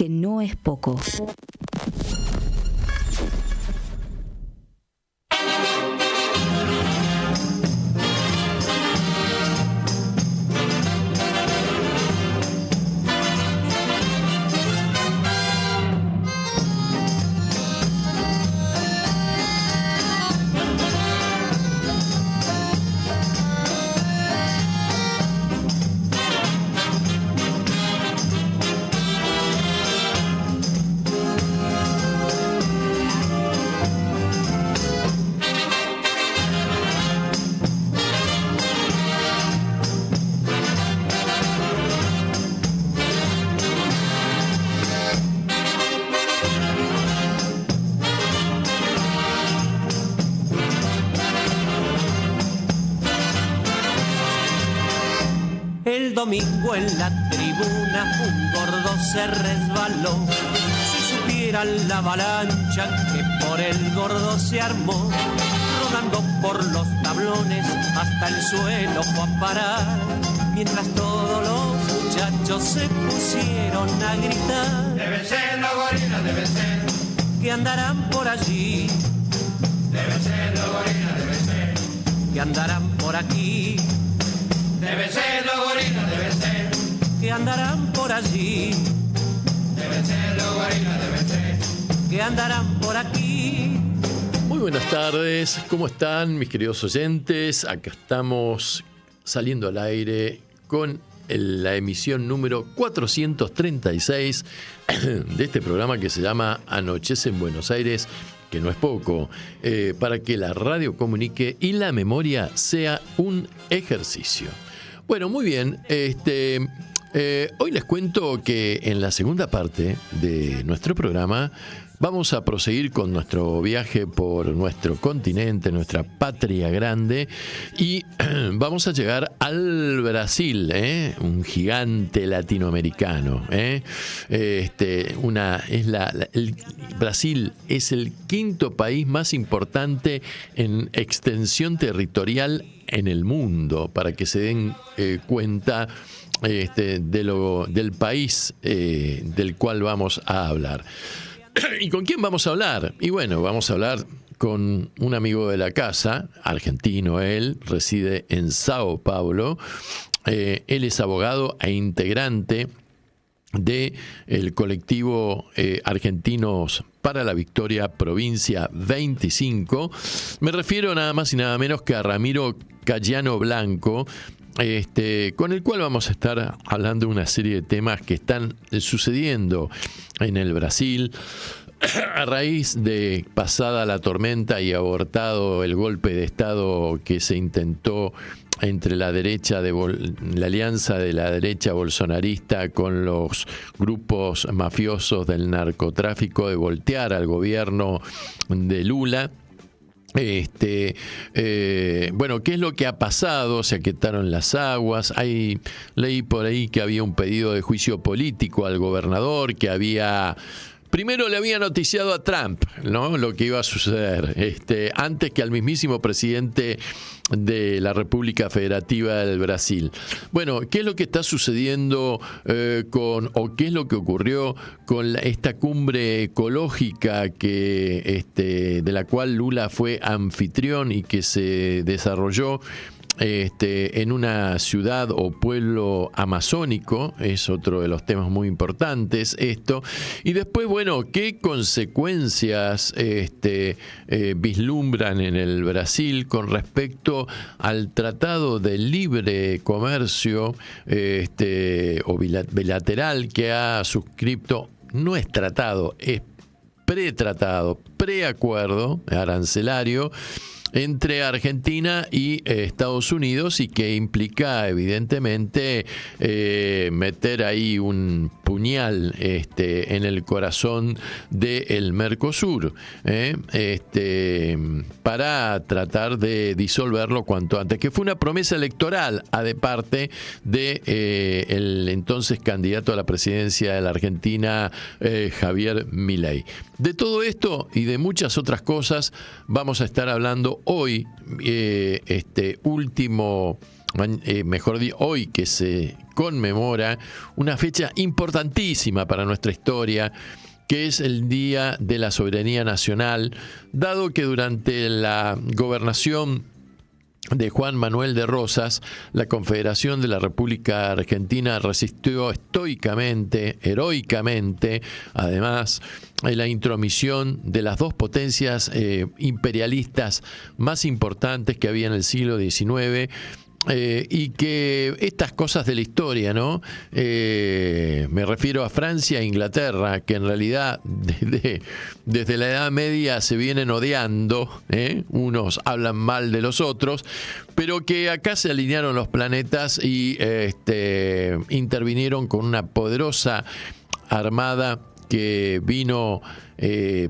que no es poco. El domingo en la tribuna un gordo se resbaló. Si supieran la avalancha que por el gordo se armó, rodando por los tablones hasta el suelo fue a parar, mientras todos los muchachos se pusieron a gritar. Deben ser los gorilas, deben ser. Que andarán por allí. Deben ser los gorilas, deben ser. Que andarán por aquí. Deben ser los gorilas, deben ser. Que andarán por allí. Deben ser los gorilas, deben ser. Que andarán por aquí. Muy buenas tardes, ¿cómo están mis queridos oyentes? Acá estamos saliendo al aire con la emisión número 436 de este programa que se llama Anochece en Buenos Aires, que no es poco, para que la radio comunique y la memoria sea un ejercicio. Bueno, muy bien, hoy les cuento que en la segunda parte de nuestro programa vamos a proseguir con nuestro viaje por nuestro continente, nuestra patria grande, y vamos a llegar al Brasil, un gigante latinoamericano. Brasil es el quinto país más importante en extensión territorial en el mundo, para que se den cuenta del país del cual vamos a hablar. ¿Y con quién vamos a hablar? Y bueno, vamos a hablar con un amigo de la casa, argentino él, reside en Sao Paulo. Él es abogado e integrante del colectivo Argentinos para la Victoria Provincia 25. Me refiero nada más y nada menos que a Ramiro Cayano Blanco, con el cual vamos a estar hablando de una serie de temas que están sucediendo en el Brasil a raíz de pasada la tormenta y abortado el golpe de Estado que se intentó entre la derecha la alianza de la derecha bolsonarista con los grupos mafiosos del narcotráfico de voltear al gobierno de Lula. Bueno, ¿qué es lo que ha pasado? Se aquietaron las aguas. Leí por ahí que había un pedido de juicio político al gobernador, que primero le había noticiado a Trump, ¿no?, lo que iba a suceder, antes que al mismísimo presidente de la República Federativa del Brasil. Bueno, ¿qué es lo que está sucediendo o qué es lo que ocurrió con esta cumbre ecológica de la cual Lula fue anfitrión y que se desarrolló en una ciudad o pueblo amazónico? Es otro de los temas muy importantes esto. Y después, bueno, ¿qué consecuencias vislumbran en el Brasil con respecto al Tratado de Libre Comercio o bilateral que ha suscrito? No es tratado, es preacuerdo arancelario entre Argentina y Estados Unidos, y que implica evidentemente meter ahí un puñal en el corazón del Mercosur, para tratar de disolverlo cuanto antes, que fue una promesa electoral de parte de el entonces candidato a la presidencia de la Argentina, Javier Milei. De todo esto y de muchas otras cosas vamos a estar hablando hoy, último hoy que se conmemora una fecha importantísima para nuestra historia, que es el Día de la Soberanía Nacional, dado que durante la gobernación de Juan Manuel de Rosas, la Confederación de la República Argentina resistió estoicamente, heroicamente, además, la intromisión de las dos potencias imperialistas más importantes que había en el siglo XIX, y que estas cosas de la historia, ¿no? Me refiero a Francia e Inglaterra, que en realidad desde la Edad Media se vienen odiando, unos hablan mal de los otros, pero que acá se alinearon los planetas y intervinieron con una poderosa armada que vino,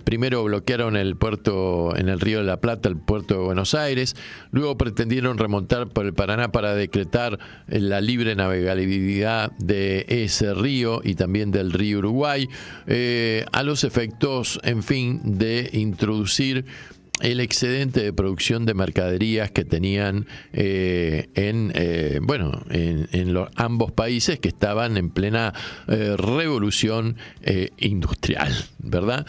primero bloquearon el puerto en el Río de la Plata, el puerto de Buenos Aires, luego pretendieron remontar por el Paraná para decretar la libre navegabilidad de ese río y también del río Uruguay, a los efectos, en fin, de introducir el excedente de producción de mercaderías que tenían en ambos países que estaban en plena revolución industrial, ¿verdad?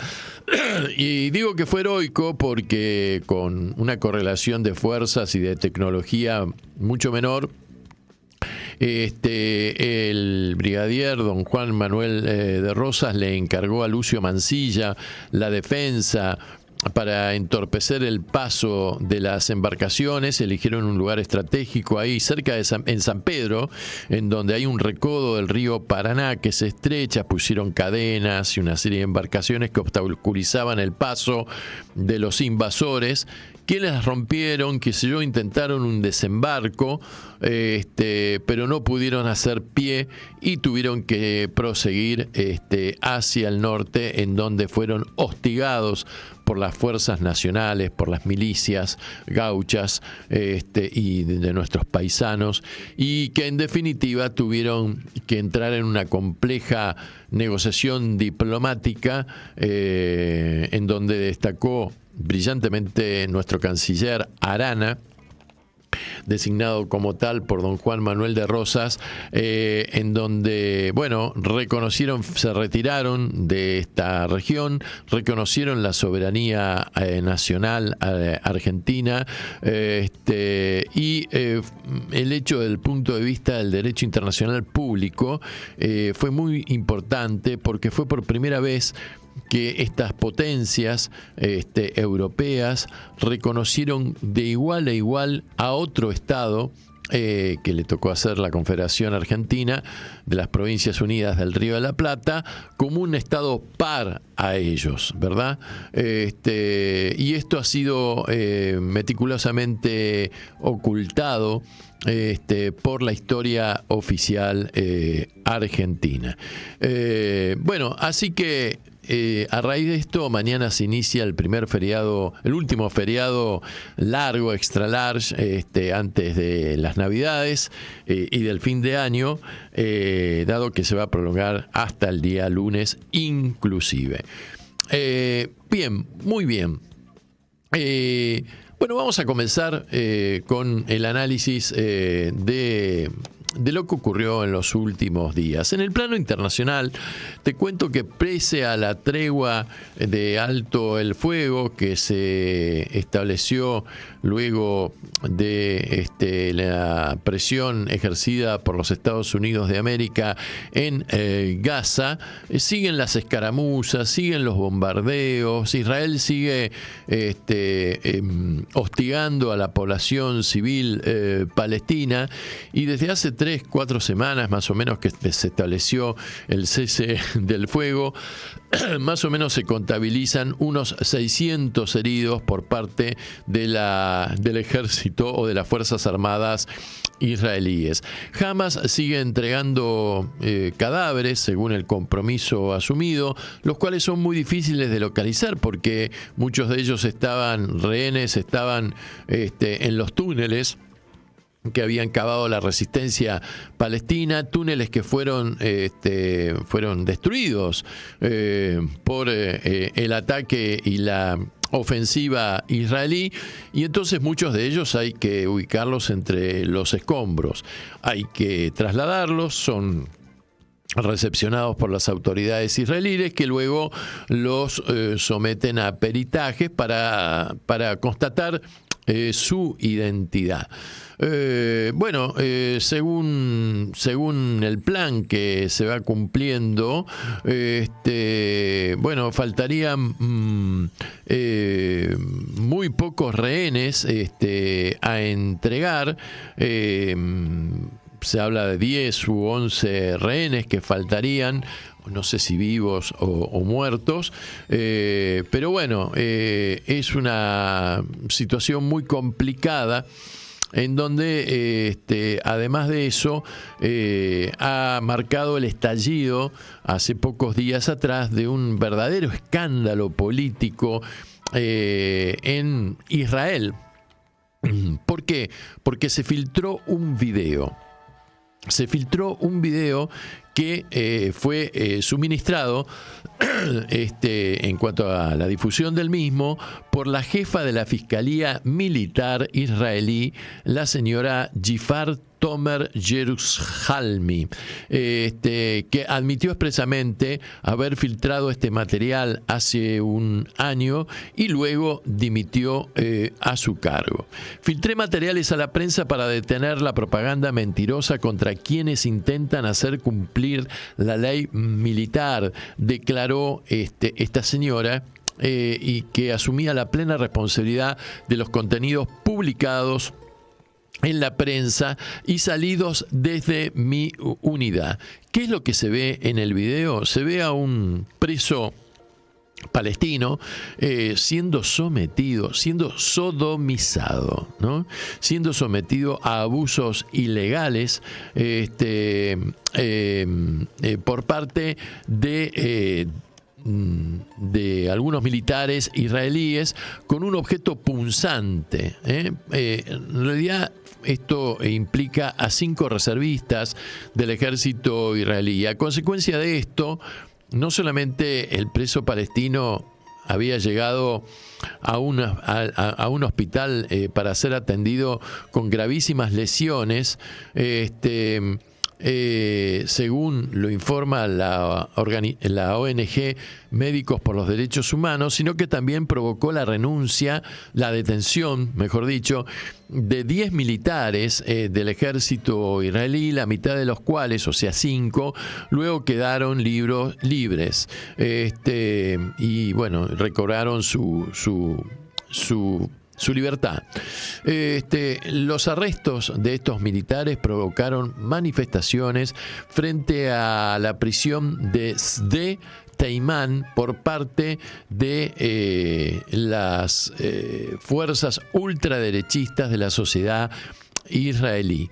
Y digo que fue heroico porque con una correlación de fuerzas y de tecnología mucho menor, el brigadier don Juan Manuel de Rosas le encargó a Lucio Mansilla la defensa para entorpecer el paso de las embarcaciones. Eligieron un lugar estratégico ahí cerca de en San Pedro, en donde hay un recodo del río Paraná que se estrecha. Pusieron cadenas y una serie de embarcaciones que obstaculizaban el paso de los invasores, que las rompieron, qué sé yo, intentaron un desembarco, pero no pudieron hacer pie y tuvieron que proseguir hacia el norte, en donde fueron hostigados por las fuerzas nacionales, por las milicias gauchas y de nuestros paisanos, y que en definitiva tuvieron que entrar en una compleja negociación diplomática, en donde destacó brillantemente nuestro canciller Arana, designado como tal por don Juan Manuel de Rosas, en donde, se retiraron de esta región, reconocieron la soberanía nacional argentina, y el hecho desde el punto de vista del derecho internacional público fue muy importante, porque fue por primera vez que estas potencias europeas reconocieron de igual a igual a otro Estado, que le tocó hacer la Confederación Argentina de las Provincias Unidas del Río de la Plata, como un Estado par a ellos, ¿verdad? Y esto ha sido meticulosamente ocultado por la historia oficial argentina. Así que a raíz de esto, mañana se inicia el último feriado largo, extra large, antes de las Navidades y del fin de año, dado que se va a prolongar hasta el día lunes inclusive. Bien, muy bien. Vamos a comenzar con el análisis de lo que ocurrió en los últimos días. En el plano internacional, te cuento que pese a la tregua de alto el fuego que se estableció luego de la presión ejercida por los Estados Unidos de América en Gaza, siguen las escaramuzas, siguen los bombardeos. Israel sigue hostigando a la población civil palestina, y desde hace 3-4 semanas más o menos que se estableció el cese del fuego, más o menos se contabilizan unos 600 heridos por parte del ejército o de las Fuerzas Armadas israelíes. Hamas sigue entregando cadáveres según el compromiso asumido, los cuales son muy difíciles de localizar porque muchos de ellos estaban en los túneles que habían cavado la resistencia palestina, túneles que fueron destruidos por el ataque y la ofensiva israelí, y entonces muchos de ellos hay que ubicarlos entre los escombros, hay que trasladarlos, son recepcionados por las autoridades israelíes, que luego los someten a peritajes para constatar su identidad. Según el plan que se va cumpliendo, faltarían muy pocos rehenes a entregar. Se habla de 10 u 11 rehenes que faltarían, no sé si vivos o muertos, pero bueno, es una situación muy complicada, en donde además de eso ha marcado el estallido hace pocos días atrás de un verdadero escándalo político en Israel. ¿Por qué? Porque se filtró un video. Que fue suministrado en cuanto a la difusión del mismo por la jefa de la Fiscalía Militar israelí, la señora Yifar Tomer Yerushalmi, que admitió expresamente haber filtrado este material hace un año y luego dimitió a su cargo. Filtré materiales a la prensa para detener la propaganda mentirosa contra quienes intentan hacer cumplir la ley militar, declaró esta señora, y que asumía la plena responsabilidad de los contenidos publicados en la prensa y salidos desde mi unidad. ¿Qué es lo que se ve en el video? Se ve a un preso palestino siendo sodomizado, ¿no? Siendo sometido a abusos ilegales por parte de algunos militares israelíes con un objeto punzante. En realidad esto implica a 5 reservistas del ejército israelí. A consecuencia de esto, no solamente el preso palestino había llegado a un hospital para ser atendido con gravísimas lesiones, según lo informa la ONG Médicos por los Derechos Humanos, sino que también provocó la detención, mejor dicho, de 10 militares del ejército israelí, la mitad de los cuales, o sea 5, luego quedaron libres. Y bueno, recobraron su libertad. Los arrestos de estos militares provocaron manifestaciones frente a la prisión de Sde Teimán por parte de las fuerzas ultraderechistas de la sociedad israelí.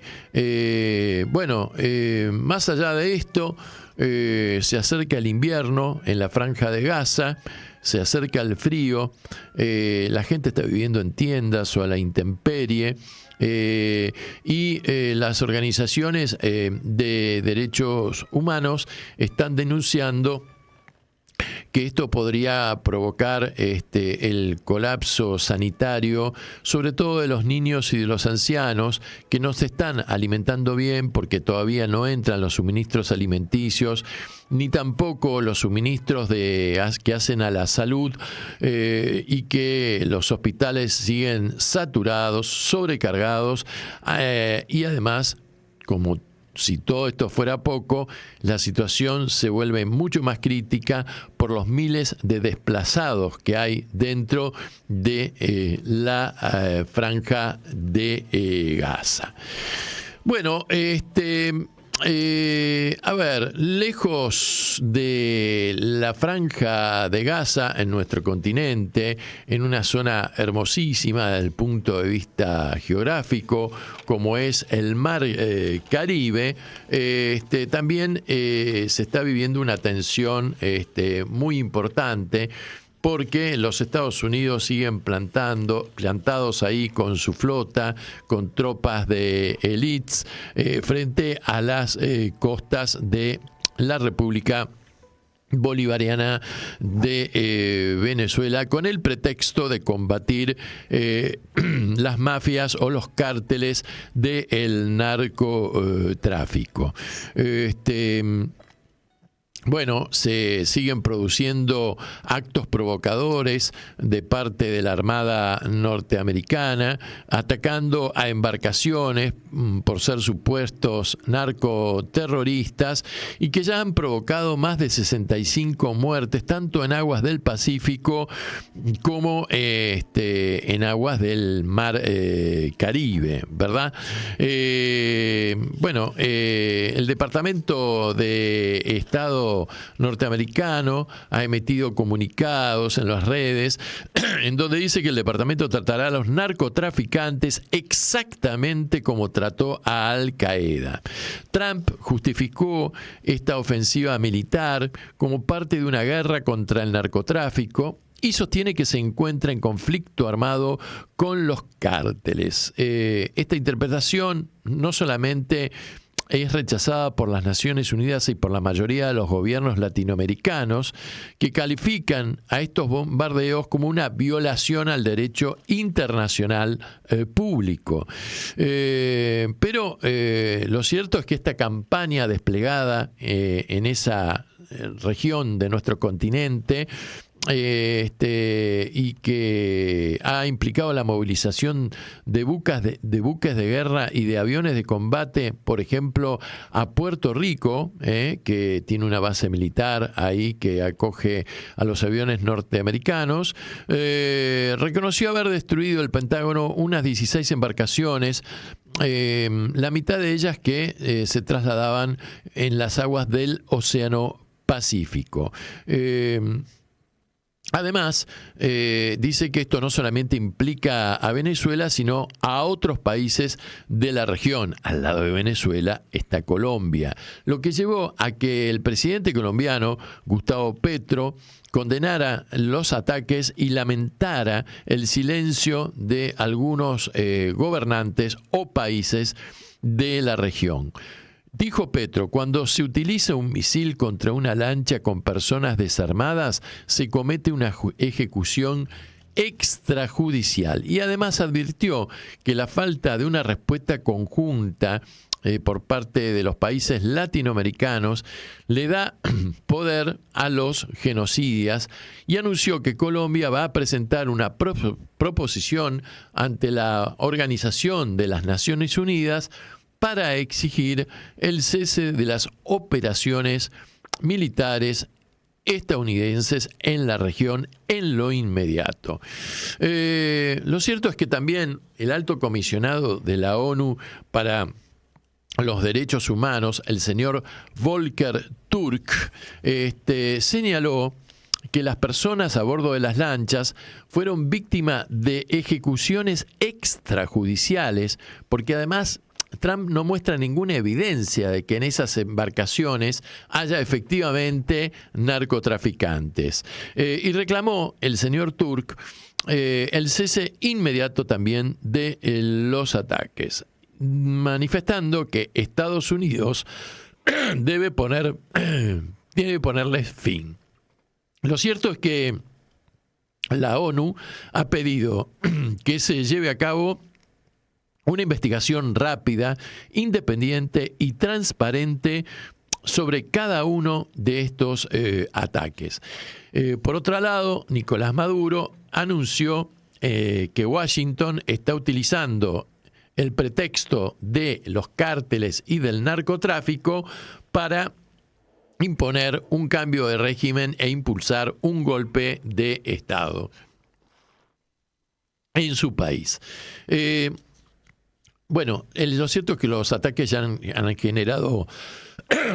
Más allá de esto, se acerca el invierno en la Franja de Gaza, se acerca el frío, la gente está viviendo en tiendas o a la intemperie, y las organizaciones de derechos humanos están denunciando que esto podría provocar el colapso sanitario, sobre todo de los niños y de los ancianos, que no se están alimentando bien porque todavía no entran los suministros alimenticios, ni tampoco los suministros que hacen a la salud, y que los hospitales siguen saturados, sobrecargados, y además, como si todo esto fuera poco, la situación se vuelve mucho más crítica por los miles de desplazados que hay dentro de la franja de Gaza. Bueno, lejos de la franja de Gaza, en nuestro continente, en una zona hermosísima desde el punto de vista geográfico, como es el mar Caribe, también se está viviendo una tensión muy importante porque los Estados Unidos siguen plantados ahí con su flota, con tropas de élites, frente a las costas de la República Bolivariana de Venezuela, con el pretexto de combatir las mafias o los cárteles del narcotráfico. Bueno, se siguen produciendo actos provocadores de parte de la Armada norteamericana, atacando a embarcaciones por ser supuestos narcoterroristas y que ya han provocado más de 65 muertes, tanto en aguas del Pacífico como en aguas del Mar Caribe, ¿verdad? El Departamento de Estado norteamericano ha emitido comunicados en las redes en donde dice que el departamento tratará a los narcotraficantes exactamente como trató a Al Qaeda. Trump justificó esta ofensiva militar como parte de una guerra contra el narcotráfico y sostiene que se encuentra en conflicto armado con los cárteles. Esta interpretación no solamente es rechazada por las Naciones Unidas y por la mayoría de los gobiernos latinoamericanos, que califican a estos bombardeos como una violación al derecho internacional público. Pero lo cierto es que esta campaña desplegada en esa región de nuestro continente y que ha implicado la movilización de buques de guerra y de aviones de combate, por ejemplo, a Puerto Rico, que tiene una base militar ahí que acoge a los aviones norteamericanos, reconoció haber destruido el Pentágono unas 16 embarcaciones, la mitad de ellas que se trasladaban en las aguas del Océano Pacífico. Además, dice que esto no solamente implica a Venezuela, sino a otros países de la región. Al lado de Venezuela está Colombia, lo que llevó a que el presidente colombiano, Gustavo Petro, condenara los ataques y lamentara el silencio de algunos gobernantes o países de la región. Dijo Petro, cuando se utiliza un misil contra una lancha con personas desarmadas, se comete una ejecución extrajudicial. Y además advirtió que la falta de una respuesta conjunta por parte de los países latinoamericanos le da poder a los genocidas y anunció que Colombia va a presentar una proposición ante la Organización de las Naciones Unidas para exigir el cese de las operaciones militares estadounidenses en la región en lo inmediato. Lo cierto es que también el alto comisionado de la ONU para los derechos humanos, el señor Volker Turk, señaló que las personas a bordo de las lanchas fueron víctimas de ejecuciones extrajudiciales, porque además Trump no muestra ninguna evidencia de que en esas embarcaciones haya efectivamente narcotraficantes. Y reclamó el señor Turk el cese inmediato también de los ataques, manifestando que Estados Unidos debe ponerles fin. Lo cierto es que la ONU ha pedido que se lleve a cabo una investigación rápida, independiente y transparente sobre cada uno de estos ataques. Por otro lado, Nicolás Maduro anunció que Washington está utilizando el pretexto de los cárteles y del narcotráfico para imponer un cambio de régimen e impulsar un golpe de Estado en su país. Lo cierto es que los ataques ya han generado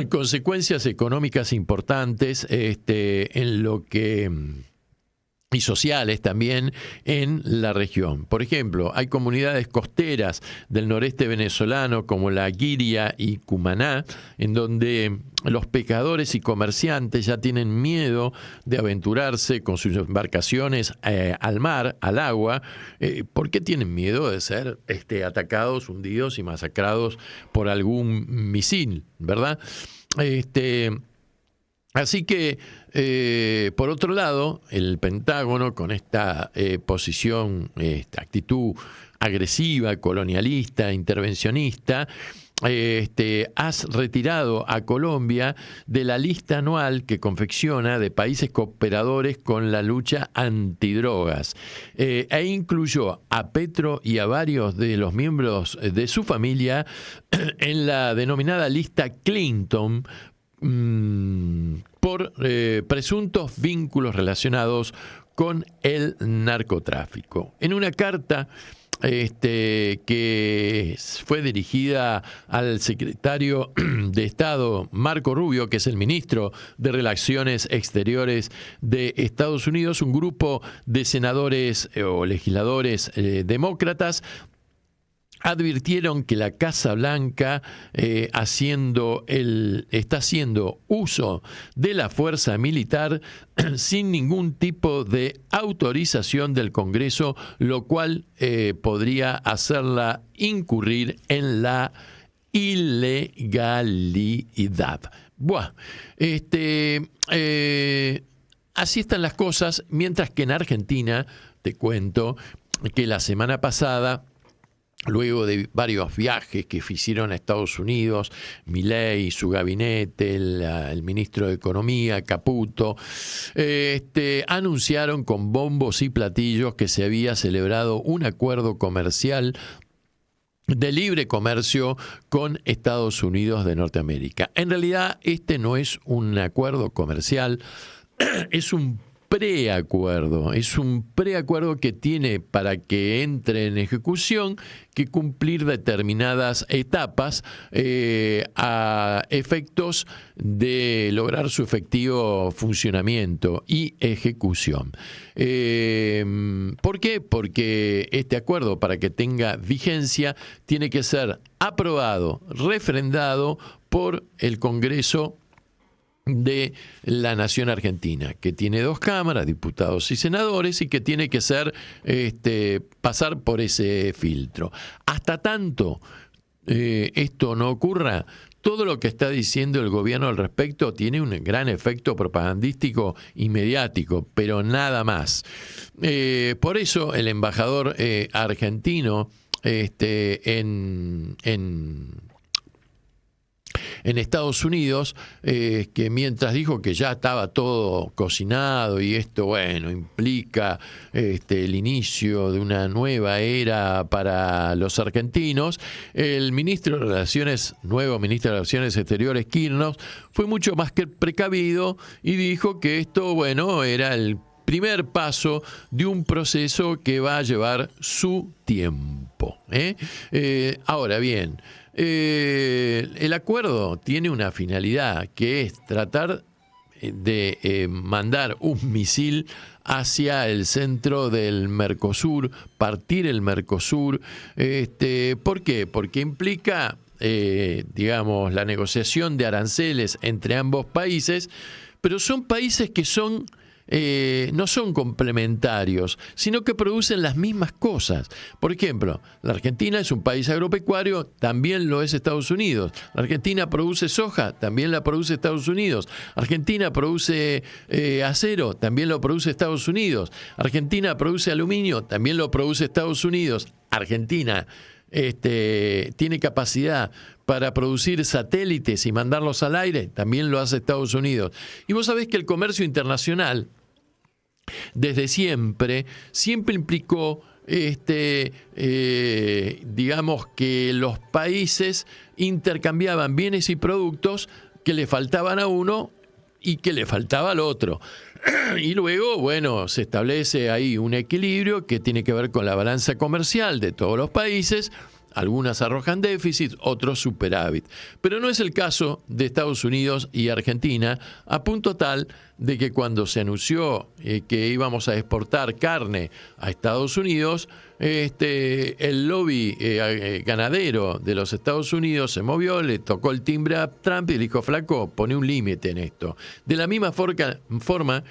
consecuencias económicas importantes en lo que y sociales también en la región. Por ejemplo, hay comunidades costeras del noreste venezolano como la Guiria y Cumaná, en donde los pescadores y comerciantes ya tienen miedo de aventurarse con sus embarcaciones al mar, al agua. ¿Por qué tienen miedo de ser atacados, hundidos y masacrados por algún misil, verdad? Así que, por otro lado, el Pentágono, con esta posición, esta actitud agresiva, colonialista, intervencionista, has retirado a Colombia de la lista anual que confecciona de países cooperadores con la lucha antidrogas, e incluyó a Petro y a varios de los miembros de su familia en la denominada lista Clinton, por presuntos vínculos relacionados con el narcotráfico. En una carta que fue dirigida al secretario de Estado Marco Rubio, que es el ministro de Relaciones Exteriores de Estados Unidos, un grupo de senadores o legisladores demócratas advirtieron que la Casa Blanca está haciendo uso de la fuerza militar sin ningún tipo de autorización del Congreso, lo cual podría hacerla incurrir en la ilegalidad. Buah, así están las cosas, mientras que en Argentina, te cuento que la semana pasada, luego de varios viajes que hicieron a Estados Unidos, Milei, su gabinete, el ministro de Economía, Caputo, anunciaron con bombos y platillos que se había celebrado un acuerdo comercial de libre comercio con Estados Unidos de Norteamérica. En realidad, este no es un acuerdo comercial, es un preacuerdo que tiene, para que entre en ejecución, que cumplir determinadas etapas a efectos de lograr su efectivo funcionamiento y ejecución. ¿Por qué? Porque este acuerdo, para que tenga vigencia, tiene que ser aprobado, refrendado por el Congreso de la Nación Argentina, que tiene 2 cámaras, diputados y senadores, y que tiene que ser pasar por ese filtro. Hasta tanto esto no ocurra, todo lo que está diciendo el gobierno al respecto tiene un gran efecto propagandístico y mediático, pero nada más. Por eso el embajador argentino en Estados Unidos, que mientras dijo que ya estaba todo cocinado y esto, bueno, implica el inicio de una nueva era para los argentinos, el nuevo ministro de Relaciones Exteriores, Kirchner, fue mucho más que precavido y dijo que esto, bueno, era el primer paso de un proceso que va a llevar su tiempo. Ahora bien, el acuerdo tiene una finalidad, que es tratar de mandar un misil hacia el centro del Mercosur, partir el Mercosur. ¿Por qué? Porque implica, la negociación de aranceles entre ambos países, pero son países que no son complementarios, sino que producen las mismas cosas. Por ejemplo, la Argentina es un país agropecuario, también lo es Estados Unidos. La Argentina produce soja, también la produce Estados Unidos. Argentina produce acero, también lo produce Estados Unidos. Argentina produce aluminio, también lo produce Estados Unidos. Argentina tiene capacidad para producir satélites y mandarlos al aire, también lo hace Estados Unidos. Y vos sabés que el comercio internacional, desde siempre implicó, que los países intercambiaban bienes y productos que le faltaban a uno y que le faltaba al otro. Y luego, bueno, se establece ahí un equilibrio que tiene que ver con la balanza comercial de todos los países, Algunas arrojan déficit, otros superávit. Pero no es el caso de Estados Unidos y Argentina, a punto tal de que cuando se anunció que íbamos a exportar carne a Estados Unidos, el lobby ganadero de los Estados Unidos se movió, le tocó el timbre a Trump y le dijo: flaco, pone un límite en esto. De la misma forma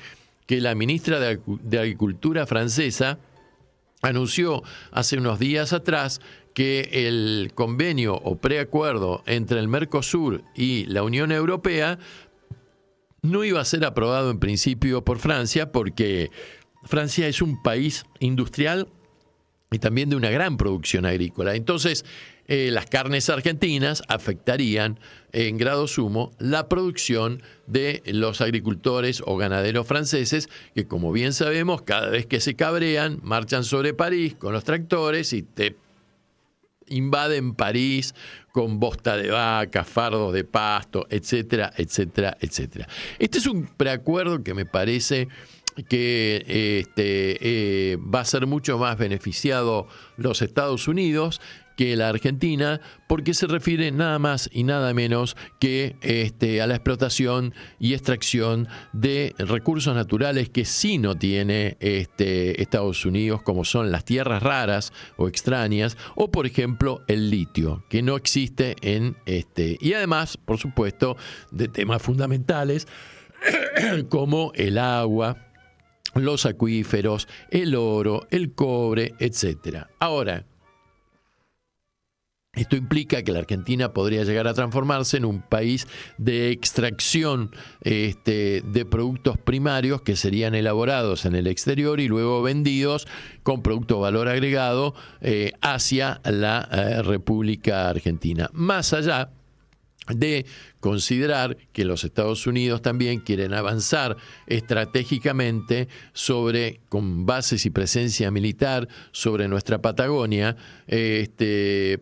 que la ministra de Agricultura francesa anunció hace unos días atrás que el convenio o preacuerdo entre el Mercosur y la Unión Europea no iba a ser aprobado en principio por Francia, porque Francia es un país industrial y también de una gran producción agrícola. Entonces, las carnes argentinas afectarían en grado sumo la producción de los agricultores o ganaderos franceses, que, como bien sabemos, cada vez que se cabrean, marchan sobre París con los tractores y te invaden París con bosta de vaca, fardos de pasto, etcétera, etcétera, etcétera. Este es un preacuerdo que me parece que va a ser mucho más beneficiado los Estados Unidos que la Argentina, porque se refiere nada más y nada menos que a la explotación y extracción de recursos naturales que sí no tiene Estados Unidos, como son las tierras raras o extrañas, o por ejemplo el litio, que no existe en y además, por supuesto, de temas fundamentales como el agua, los acuíferos, el oro, el cobre, etcétera. Ahora, esto implica que la Argentina podría llegar a transformarse en un país de extracción de productos primarios que serían elaborados en el exterior y luego vendidos con producto valor agregado hacia la República Argentina. Más allá de considerar que los Estados Unidos también quieren avanzar estratégicamente con bases y presencia militar sobre nuestra Patagonia,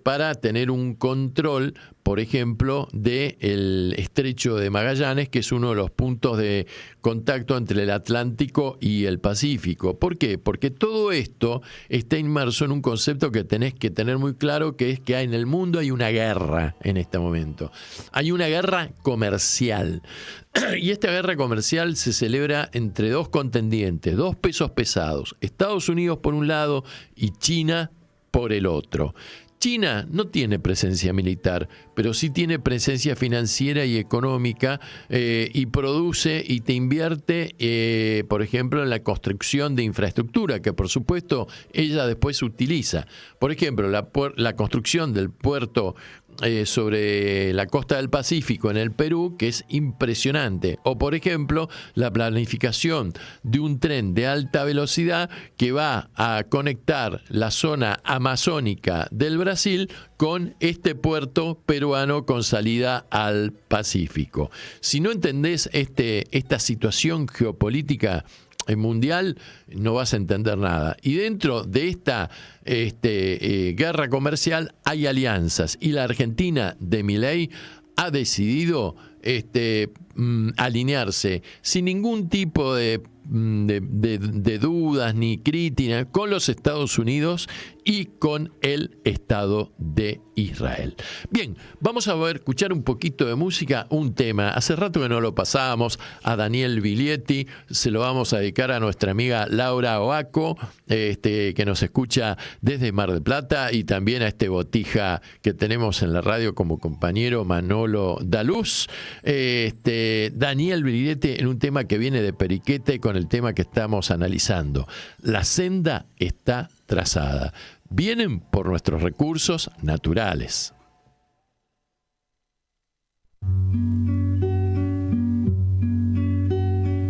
para tener un control, por ejemplo, del Estrecho de Magallanes, que es uno de los puntos de contacto entre el Atlántico y el Pacífico. ¿Por qué? Porque todo esto está inmerso en un concepto que tenés que tener muy claro, que es que en el mundo hay una guerra en este momento. Hay una guerra comercial. Y esta guerra comercial se celebra entre dos contendientes, dos pesos pesados, Estados Unidos por un lado y China por el otro. China no tiene presencia militar, pero sí tiene presencia financiera y económica, y produce y te invierte, por ejemplo, en la construcción de infraestructura, que por supuesto ella después utiliza. Por ejemplo, la construcción del puerto sobre la costa del Pacífico en el Perú, que es impresionante. O, por ejemplo, la planificación de un tren de alta velocidad que va a conectar la zona amazónica del Brasil con este puerto peruano con salida al Pacífico. Si no entendés esta situación geopolítica mundial, no vas a entender nada. Y dentro de esta guerra comercial hay alianzas, y la Argentina de Milei ha decidido alinearse sin ningún tipo de dudas ni críticas con los Estados Unidos y con el Estado de Israel. Bien, vamos a escuchar un poquito de música, un tema. Hace rato que no lo pasábamos, a Daniel Biglietti. Se lo vamos a dedicar a nuestra amiga Laura Oaco, que nos escucha desde Mar del Plata, y también a botija que tenemos en la radio como compañero, Manolo Daluz. Daniel Biglietti, en un tema que viene de Periquete con el tema que estamos analizando. La senda está trazada. Vienen por nuestros recursos naturales.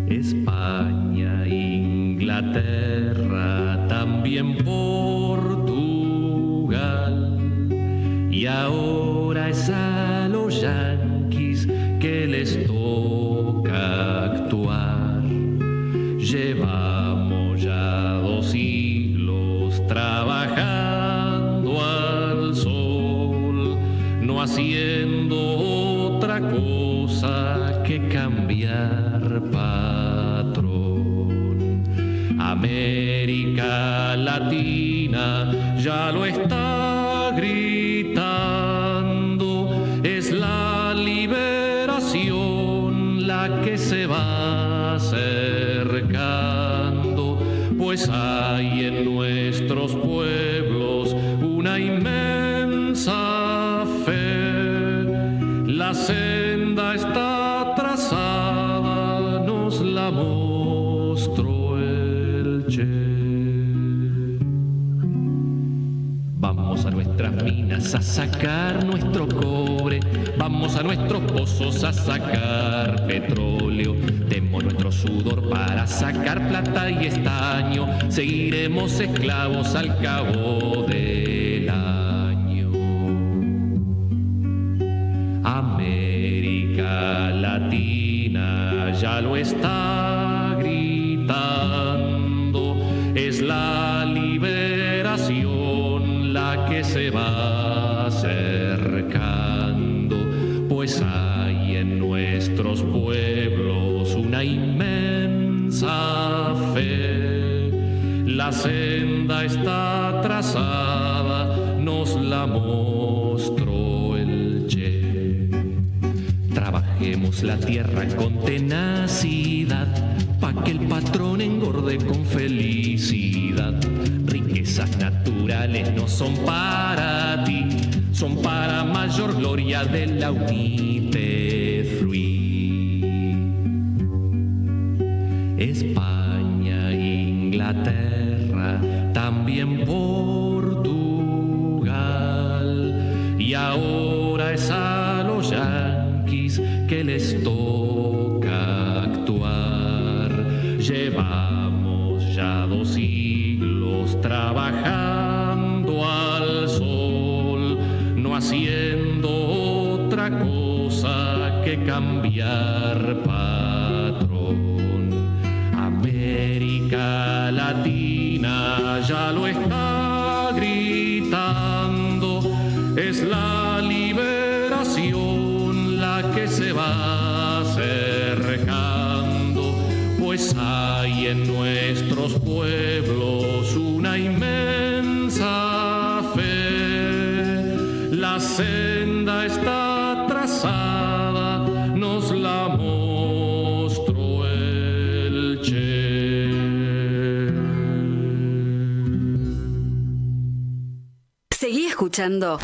España, Inglaterra, también Portugal, y ahora es a los yanquis que les toca actuar. Llevamos ya 2 siglos trabajando al sol, no haciendo otra cosa que cambiar patrón. América Latina ya lo está gritando, pues hay en nuestros pueblos una inmensa fe. La senda está trazada, nos la mostró el Che. Vamos a nuestras minas a sacar nuestro cobre, vamos a nuestros pozos a sacar petróleo, demos nuestro sudor para sacar plata y estaño, seguiremos esclavos al cabo del año. América Latina ya lo está gritando, es la liberación la que se va acercando, pues hay en nuestros pueblos una inmensa fe. La senda está trazada, nos la mostró el Che. Trabajemos la tierra con tenacidad, pa' que el patrón engorde con felicidad. Riquezas naturales no son para ti, son para mayor gloria de la Unité Free. España, Inglaterra, también Portugal, y ahora es a los yanquis que les toca actuar. Llevamos ya 2 siglos trabajando al sol, no haciendo otra cosa que cambiar patrón. América Latina ya lo está gritando, es la liberación la que se va acercando, pues hay en nuestros pueblos una inmensa fe. La senda está trazada, nos la mostró el Che. Seguí escuchando.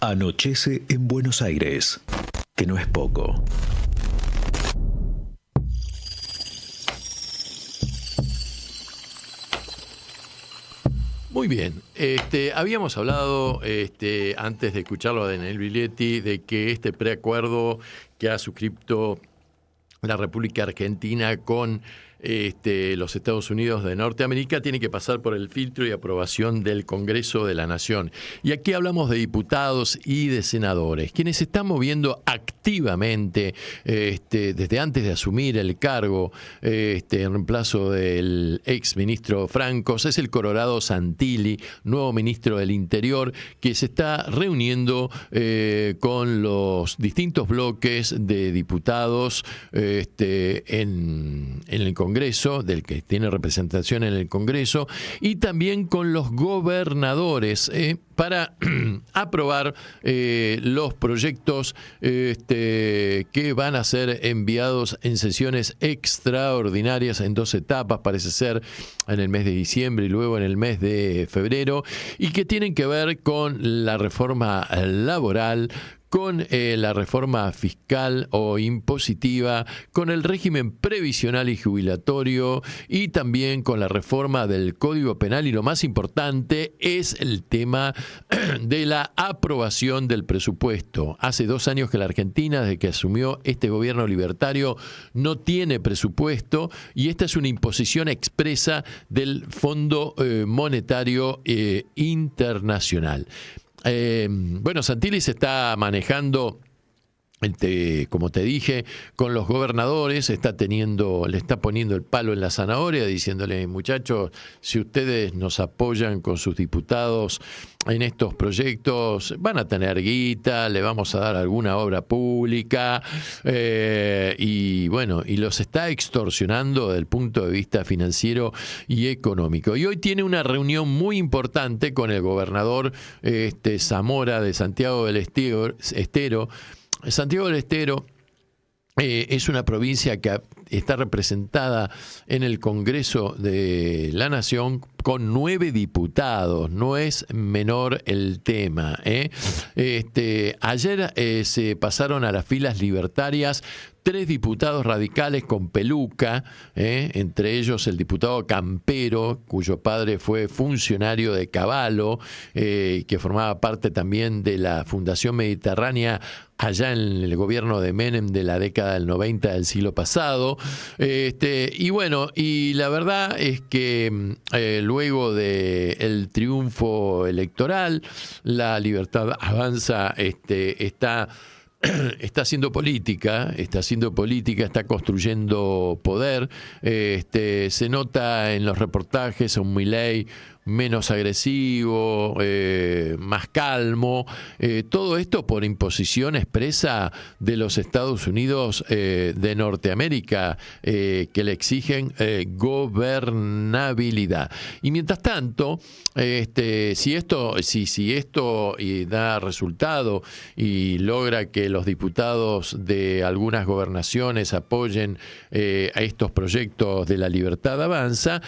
Anochece en Buenos Aires, que no es poco. Muy bien, habíamos hablado antes de escucharlo de Daniel Biglietti de que este preacuerdo que ha suscrito la República Argentina con los Estados Unidos de Norteamérica tiene que pasar por el filtro y aprobación del Congreso de la Nación. Y aquí hablamos de diputados y de senadores, quienes se están moviendo activamente desde antes de asumir el cargo en reemplazo del ex ministro Francos. Es el Colorado Santilli, nuevo ministro del Interior, que se está reuniendo con los distintos bloques de diputados en el Congreso, del que tiene representación en el Congreso, y también con los gobernadores para aprobar los proyectos que van a ser enviados en sesiones extraordinarias en 2 etapas, parece ser en el mes de diciembre y luego en el mes de febrero, y que tienen que ver con la reforma laboral, con la reforma fiscal o impositiva, con el régimen previsional y jubilatorio, y también con la reforma del Código Penal, y lo más importante es el tema de la aprobación del presupuesto. Hace 2 años que la Argentina, desde que asumió este gobierno libertario, no tiene presupuesto, y esta es una imposición expresa del Fondo Monetario Internacional. Bueno, Santilli se está manejando, como te dije, con los gobernadores, le está poniendo el palo en la zanahoria, diciéndole: muchachos, si ustedes nos apoyan con sus diputados en estos proyectos, van a tener guita, le vamos a dar alguna obra pública, y bueno, y los está extorsionando desde el punto de vista financiero y económico. Y hoy tiene una reunión muy importante con el gobernador Zamora de Santiago del Estero. Santiago del Estero es una provincia que está representada en el Congreso de la Nación con 9 diputados. No es menor el tema, ¿eh? Ayer se pasaron a las filas libertarias 3 diputados radicales con peluca, entre ellos el diputado Campero, cuyo padre fue funcionario de Cavallo, que formaba parte también de la Fundación Mediterránea allá en el gobierno de Menem de la década del 90 del siglo pasado. Y bueno, y la verdad es que luego del triunfo electoral, la Libertad Avanza está haciendo política, está construyendo poder. Se nota en los reportajes a un Milei menos agresivo, más calmo, todo esto por imposición expresa de los Estados Unidos de Norteamérica, que le exigen gobernabilidad. Y mientras tanto, si esto da resultado y logra que los diputados de algunas gobernaciones apoyen a estos proyectos de la Libertad Avanza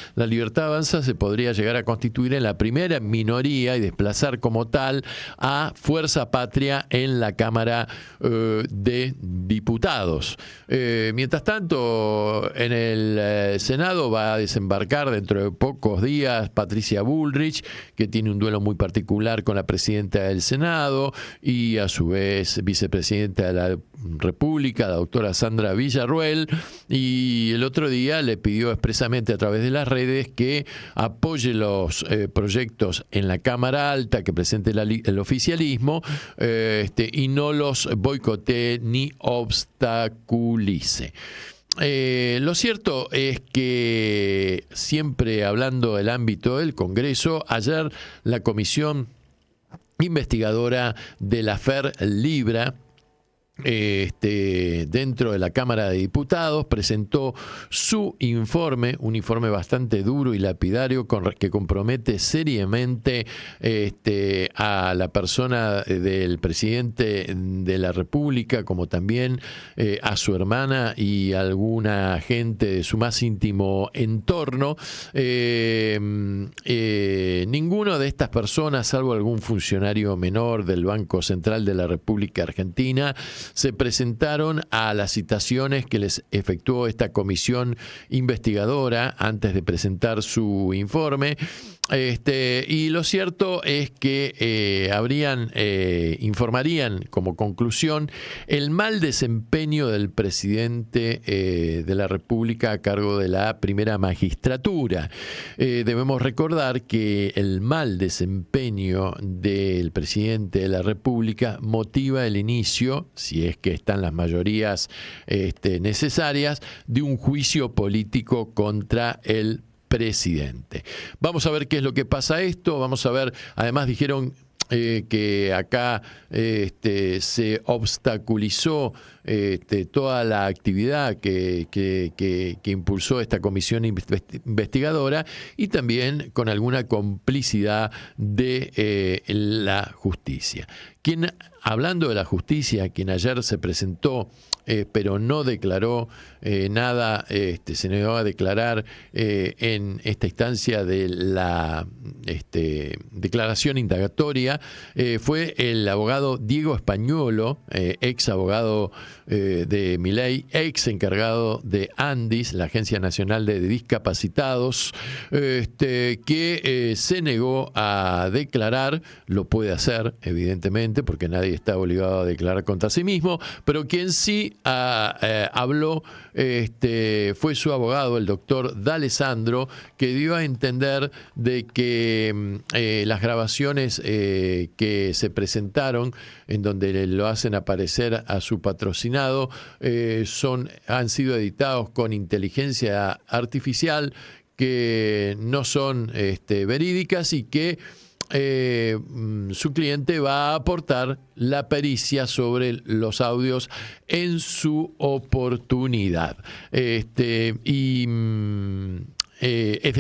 se podría llegar a constituir en la primera minoría y desplazar como tal a Fuerza Patria en la Cámara de Diputados. Mientras tanto, en el Senado va a desembarcar dentro de pocos días Patricia Bullrich, que tiene un duelo muy particular con la presidenta del Senado y a su vez vicepresidenta de la República, la doctora Sandra Villarruel, y el otro día le pidió expresamente a través de las redes que apoye los proyectos en la Cámara Alta que presente el oficialismo, y no los boicotee ni obstaculice. Lo cierto es que, siempre hablando del ámbito del Congreso, ayer la comisión investigadora de la FER Libra, dentro de la Cámara de Diputados, presentó su informe, un informe bastante duro y lapidario que compromete seriamente a la persona del presidente de la República, como también a su hermana y a alguna gente de su más íntimo entorno. Ninguno de estas personas, salvo algún funcionario menor del Banco Central de la República Argentina, se presentaron a las citaciones que les efectuó esta comisión investigadora antes de presentar su informe. Y lo cierto es que informarían como conclusión el mal desempeño del presidente de la República a cargo de la primera magistratura. Debemos recordar que el mal desempeño del presidente de la República motiva el inicio, si es que están las mayorías necesarias, de un juicio político contra el presidente. Vamos a ver qué es lo que pasa esto. Vamos a ver, además dijeron que acá se obstaculizó toda la actividad que impulsó esta comisión investigadora, y también con alguna complicidad de la justicia. Hablando de la justicia, quien ayer se presentó pero no declaró nada, se negó a declarar en esta instancia de la declaración indagatoria, fue el abogado Diego Españolo, ex abogado de Milei, ex encargado de ANDIS, la Agencia Nacional de Discapacitados, que se negó a declarar. Lo puede hacer, evidentemente, porque nadie está obligado a declarar contra sí mismo, pero quien sí habló fue su abogado, el doctor D'Alessandro, que dio a entender de que las grabaciones que se presentaron, en donde lo hacen aparecer a su patrocinado, han sido editados con inteligencia artificial, que no son verídicas, y que su cliente va a aportar la pericia sobre los audios en su oportunidad. Es de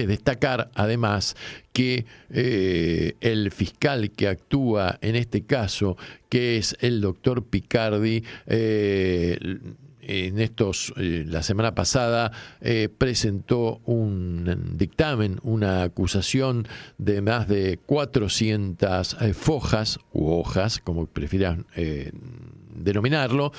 destacar además que el fiscal que actúa en este caso, que es el doctor Picardi, la semana pasada presentó un dictamen, una acusación de más de 400 fojas u hojas, como prefieras denominarlo,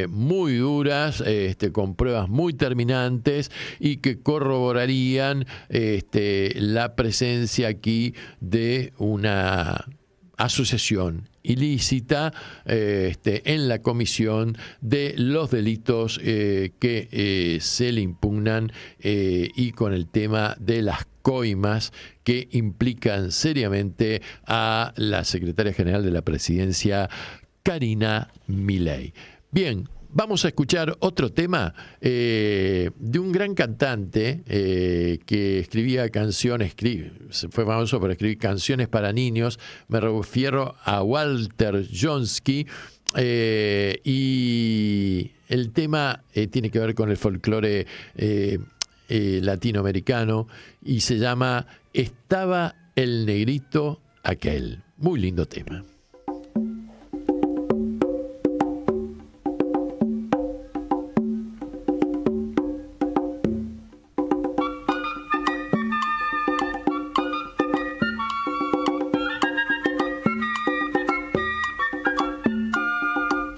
muy duras, con pruebas muy terminantes y que corroborarían la presencia aquí de una asociación ilícita en la comisión de los delitos que se le impugnan y con el tema de las coimas que implican seriamente a la secretaria general de la presidencia, Karina Milei. Bien, vamos a escuchar otro tema de un gran cantante que escribía canciones, fue famoso por escribir canciones para niños. Me refiero a Walter Johnski, y el tema tiene que ver con el folclore latinoamericano y se llama Estaba el negrito aquel. Muy lindo tema.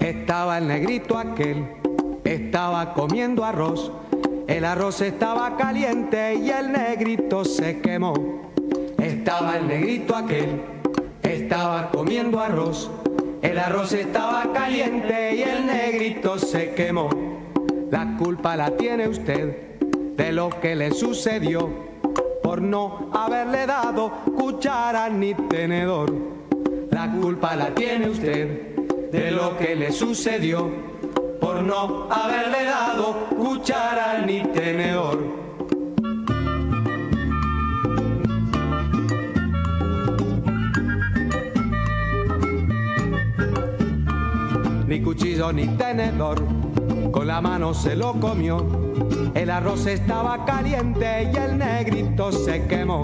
Estaba el negrito aquel, estaba comiendo arroz. El arroz estaba caliente y el negrito se quemó. Estaba el negrito aquel, estaba comiendo arroz. El arroz estaba caliente y el negrito se quemó. La culpa la tiene usted de lo que le sucedió por no haberle dado cuchara ni tenedor. La culpa la tiene usted de lo que le sucedió por no haberle dado cuchara ni tenedor. Ni cuchillo ni tenedor, con la mano se lo comió. El arroz estaba caliente y el negrito se quemó.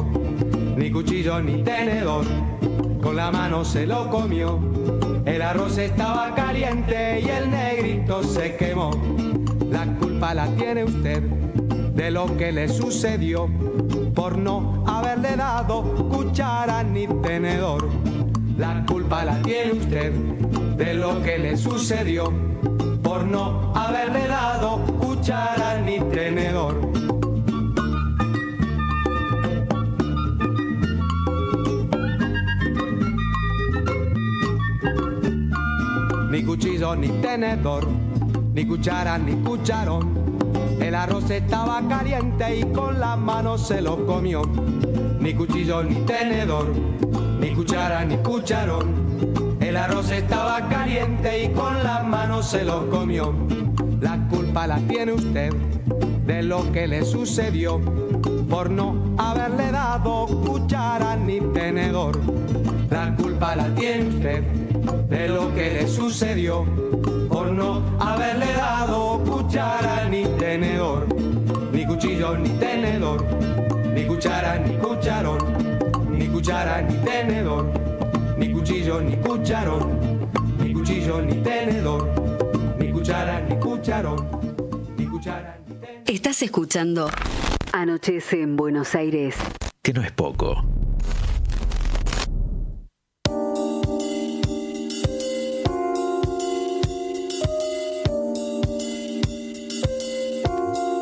Ni cuchillo ni tenedor, con la mano se lo comió. El arroz estaba caliente y el negrito se quemó. La culpa la tiene usted de lo que le sucedió por no haberle dado cuchara ni tenedor. La culpa la tiene usted de lo que le sucedió por no haberle dado cuchara ni tenedor. Ni cuchillo ni tenedor, ni cuchara ni cucharón. El arroz estaba caliente y con la mano se lo comió. Ni cuchillo ni tenedor, ni cuchara ni cucharón. El arroz estaba caliente y con la mano se lo comió. La culpa la tiene usted de lo que le sucedió por no haberle dado cuchara ni tenedor. La culpa la tiene usted de lo que le sucedió por no haberle dado cuchara ni tenedor. Ni cuchillo ni tenedor, ni cuchara ni cucharón. Ni cuchara ni tenedor, ni cuchillo ni cucharón. Ni cuchillo ni tenedor, ni cuchara ni cucharón. Ni cuchara ni tenedor. Estás escuchando Anochece en Buenos Aires. Que no es poco.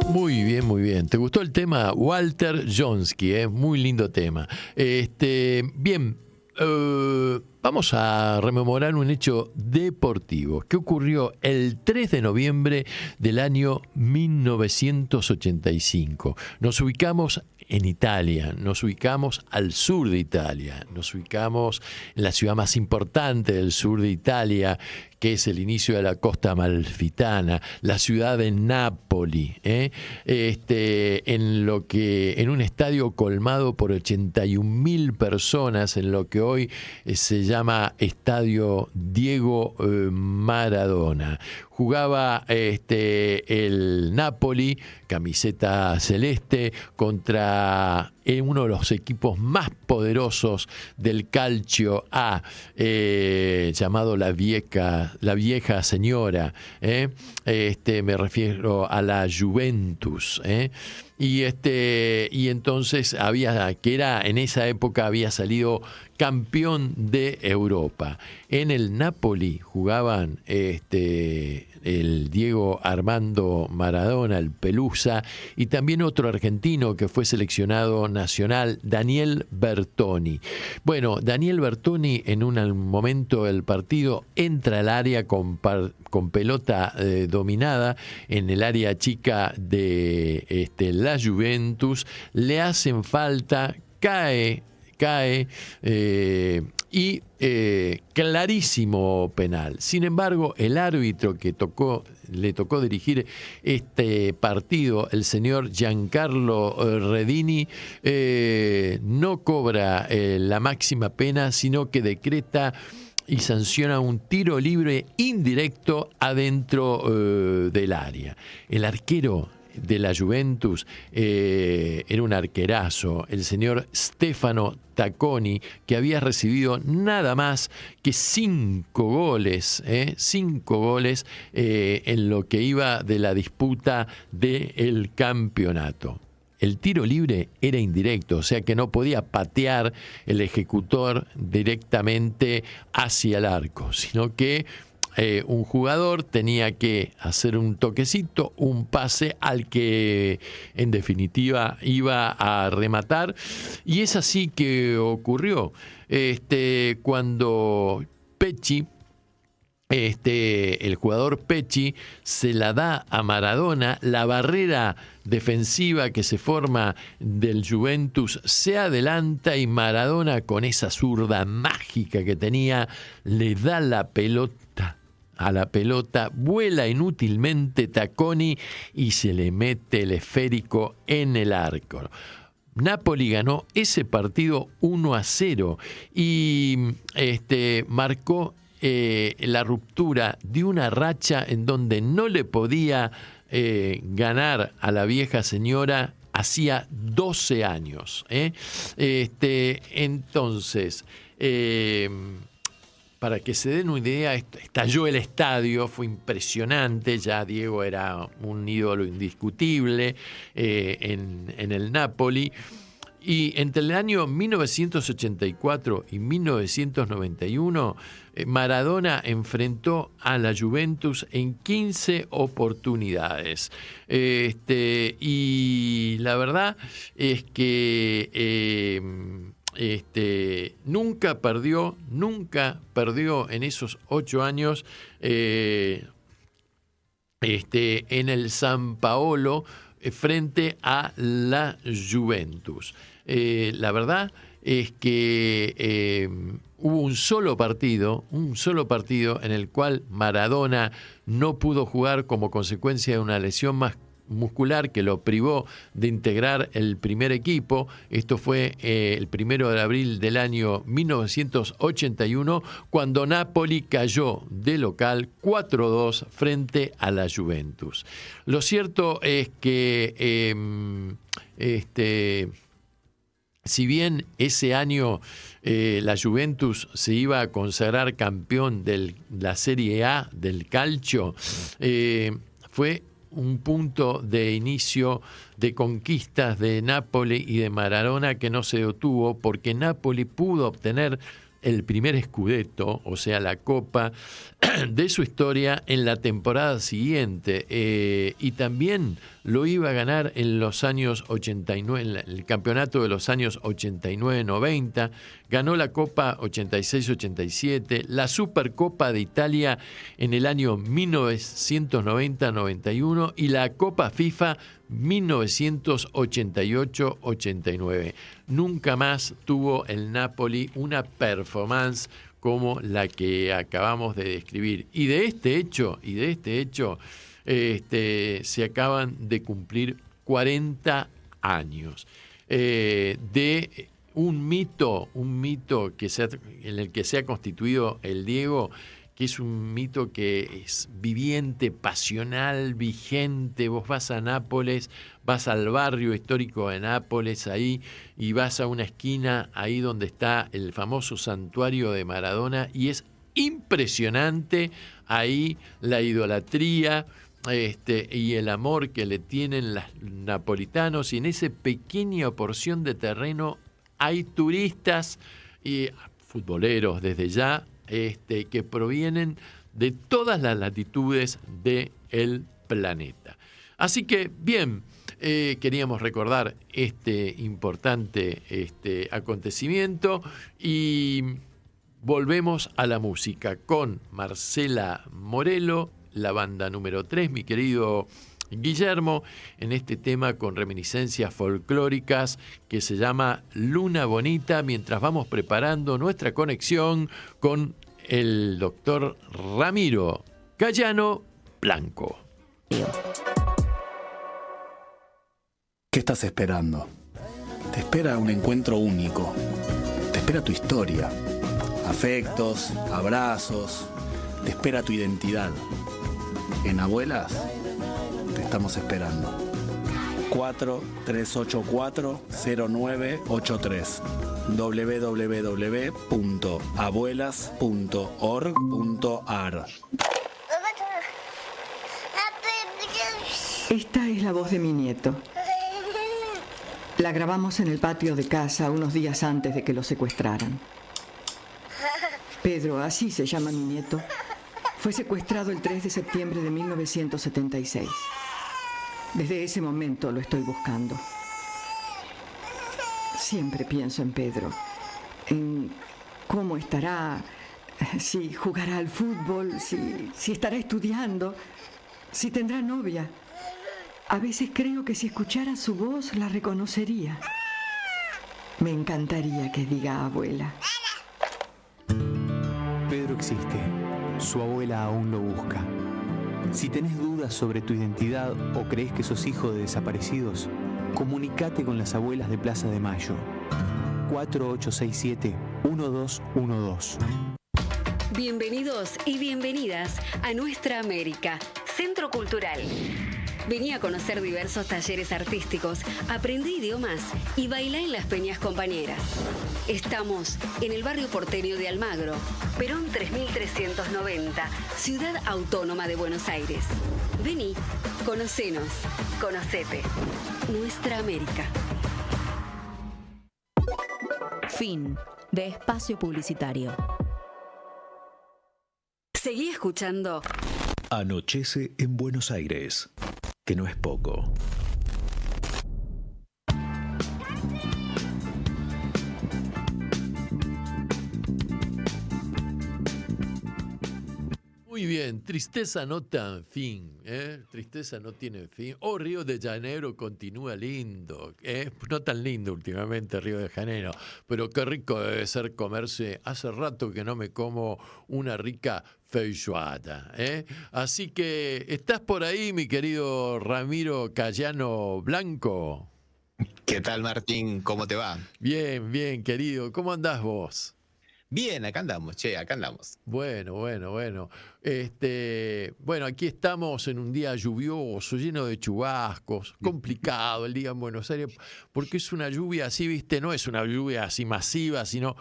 Muy bien, muy bien. ¿Te gustó el tema? Walter Johnski, muy lindo tema. Bien, vamos a rememorar un hecho deportivo que ocurrió el 3 de noviembre del año 1985. Nos ubicamos en Italia, nos ubicamos al sur de Italia, nos ubicamos en la ciudad más importante del sur de Italia, que es el inicio de la costa amalfitana, la ciudad de Nápoli, en un estadio colmado por 81.000 personas, en lo que hoy se llama Estadio Diego Maradona. jugaba el Napoli, camiseta celeste, contra uno de los equipos más poderosos del calcio A, llamado la vieja señora. Me refiero a la Juventus. Y entonces en esa época había salido campeón de Europa. En el Napoli jugaban el Diego Armando Maradona, el Pelusa, y también otro argentino que fue seleccionado nacional, Daniel Bertoni. Bueno, Daniel Bertoni en un momento del partido entra al área con pelota dominada en el área chica de la Juventus, le hacen falta, cae y clarísimo penal. Sin embargo, el árbitro que le tocó dirigir este partido, el señor Giancarlo Redini, no cobra la máxima pena, sino que decreta y sanciona un tiro libre indirecto adentro del área. El arquero de la Juventus era un arquerazo, el señor Stefano Tacconi, que había recibido nada más que 5 goles en lo que iba de la disputa del campeonato. El tiro libre era indirecto, o sea que no podía patear el ejecutor directamente hacia el arco, sino que un jugador tenía que hacer un toquecito, un pase al que en definitiva iba a rematar, y es así que ocurrió. Cuando Pecci, el jugador Pecci, se la da a Maradona, la barrera defensiva que se forma del Juventus se adelanta y Maradona, con esa zurda mágica que tenía, le da la pelota a la pelota, vuela inútilmente Tacconi y se le mete el esférico en el arco. Napoli ganó ese partido 1-0 y marcó la ruptura de una racha en donde no le podía ganar a la vieja señora hacía 12 años. Entonces, para que se den una idea, estalló el estadio, fue impresionante, ya Diego era un ídolo indiscutible en el Napoli. Y entre el año 1984 y 1991, Maradona enfrentó a la Juventus en 15 oportunidades. Y la verdad es que nunca perdió en esos 8 años en el San Paolo frente a la Juventus. La verdad es que hubo un solo partido en el cual Maradona no pudo jugar como consecuencia de una lesión muscular que lo privó de integrar el primer equipo. Esto fue el 1 de abril del año 1981, cuando Napoli cayó de local 4-2 frente a la Juventus. Lo cierto es que si bien ese año la Juventus se iba a consagrar campeón de la Serie A del calcio, fue un punto de inicio de conquistas de Napoli y de Maradona que no se detuvo, porque Napoli pudo obtener el primer scudetto, o sea, la copa de su historia, en la temporada siguiente, y también lo iba a ganar en los años 89, en el campeonato de los años 89-90, ganó la Copa 86-87, la Supercopa de Italia en el año 1990-91 y la Copa FIFA 1988-89. Nunca más tuvo el Napoli una performance como la que acabamos de describir. Y de este hecho, se acaban de cumplir 40 años de un mito en el que se ha constituido el Diego, que es un mito que es viviente, pasional, vigente. Vos vas a Nápoles, vas al barrio histórico de Nápoles ahí y vas a una esquina ahí donde está el famoso santuario de Maradona y es impresionante ahí la idolatría y el amor que le tienen los napolitanos, y en esa pequeña porción de terreno hay turistas y futboleros desde ya que provienen de todas las latitudes del planeta. Así que, bien, queríamos recordar este importante acontecimiento y volvemos a la música con Marcela Morelo, la banda número 3, mi querido Guillermo, en este tema con reminiscencias folclóricas que se llama Luna Bonita, mientras vamos preparando nuestra conexión con el doctor Ramiro Cayano Blanco. ¿Qué estás esperando? Te espera un encuentro único. Te espera tu historia, afectos, abrazos. Te espera tu identidad. En Abuelas te estamos esperando. 4384-0983 www.abuelas.org.ar. Esta es la voz de mi nieto. La grabamos en el patio de casa unos días antes de que lo secuestraran. Pedro, así se llama mi nieto, fue secuestrado el 3 de septiembre de 1976. Desde ese momento lo estoy buscando. Siempre pienso en Pedro, en cómo estará, si jugará al fútbol, si estará estudiando, si tendrá novia. A veces creo que si escuchara su voz la reconocería. Me encantaría que diga abuela. Pedro existe. Su abuela aún lo busca. Si tenés dudas sobre tu identidad o crees que sos hijo de desaparecidos, comunicate con las abuelas de Plaza de Mayo. 4867-1212. Bienvenidos y bienvenidas a Nuestra América, Centro Cultural. Vení a conocer diversos talleres artísticos, aprendí idiomas y bailá en las peñas compañeras. Estamos en el barrio porteño de Almagro, Perón 3390, Ciudad Autónoma de Buenos Aires. Vení, conocenos, conocete. Nuestra América. Fin de espacio publicitario. Seguí escuchando. Anochece en Buenos Aires, que no es poco. Muy bien, tristeza no tiene fin, tristeza no tiene fin. Oh, Río de Janeiro continúa lindo, no tan lindo últimamente Río de Janeiro, pero qué rico debe ser comerse. Hace rato que no me como una rica feijoada, Así que, ¿estás por ahí, mi querido Ramiro Cayano Blanco? ¿Qué tal, Martín? ¿Cómo te va? Bien, bien, querido. ¿Cómo andás vos? Bien, acá andamos, acá andamos. Bueno. Bueno, aquí estamos en un día lluvioso, lleno de chubascos, complicado el día en Buenos Aires, porque es una lluvia así, ¿viste? No es una lluvia así masiva, sino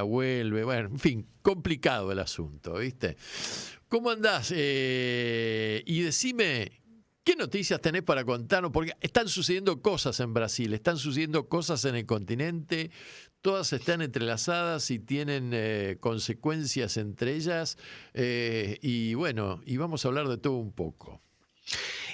vuelve, bueno, en fin, complicado el asunto, ¿viste? ¿Cómo andás? Y decime, ¿qué noticias tenés para contarnos? Porque están sucediendo cosas en Brasil, están sucediendo cosas en el continente, todas están entrelazadas y tienen consecuencias entre ellas. Y bueno, y vamos a hablar de todo un poco.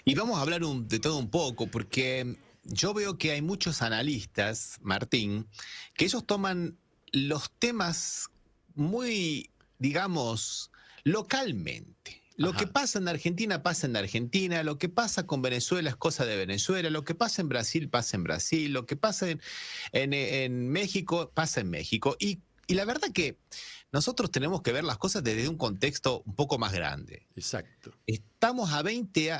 Y vamos a hablar de todo un poco, porque yo veo que hay muchos analistas, Martín, que ellos toman los temas muy, digamos, localmente. Lo que pasa en Argentina pasa en Argentina, lo que pasa con Venezuela es cosa de Venezuela, lo que pasa en Brasil pasa en Brasil, lo que pasa en México pasa en México. Y la verdad que nosotros tenemos que ver las cosas desde un contexto un poco más grande. Exacto. Estamos a 20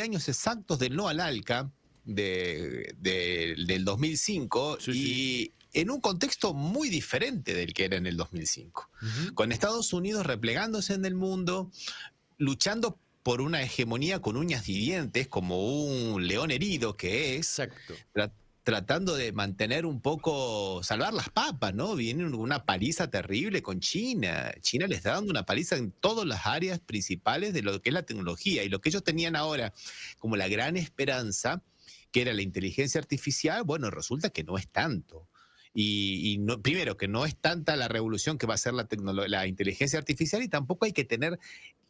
años exactos del no al ALCA del 2005 sí. en un contexto muy diferente del que era en el 2005. Con Estados Unidos replegándose en el mundo, luchando por una hegemonía con uñas y dientes, como un león herido que es. Exacto. Tratando de mantener un poco, salvar las papas, ¿no? Viene una paliza terrible con China. China les está dando una paliza en todas las áreas principales de lo que es la tecnología. Y lo que ellos tenían ahora como la gran esperanza, que era la inteligencia artificial, bueno, resulta que no es tanto. Y no, primero, que no es tanta la revolución que va a ser la inteligencia artificial, y tampoco hay que tener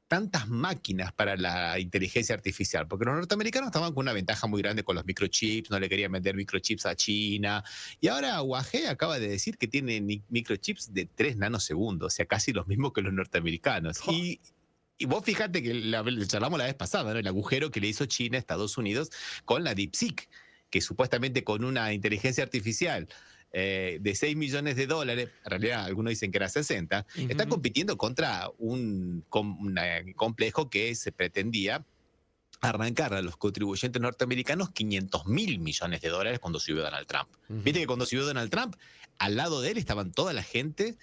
tantas máquinas para la inteligencia artificial, porque los norteamericanos estaban con una ventaja muy grande con los microchips, no le querían vender microchips a China, y ahora Huawei acaba de decir que tiene microchips de 3 nanosegundos, o sea, casi los mismos que los norteamericanos. Y vos fíjate que charlamos la vez pasada, ¿no? El agujero que le hizo China a Estados Unidos con la DeepSeek, que supuestamente con una inteligencia artificial de 6 millones de dólares, en realidad algunos dicen que era 60, está compitiendo contra un complejo que se pretendía arrancar a los contribuyentes norteamericanos 500.000 millones de dólares cuando subió Donald Trump. Viste que cuando subió Donald Trump, al lado de él estaban toda la gente,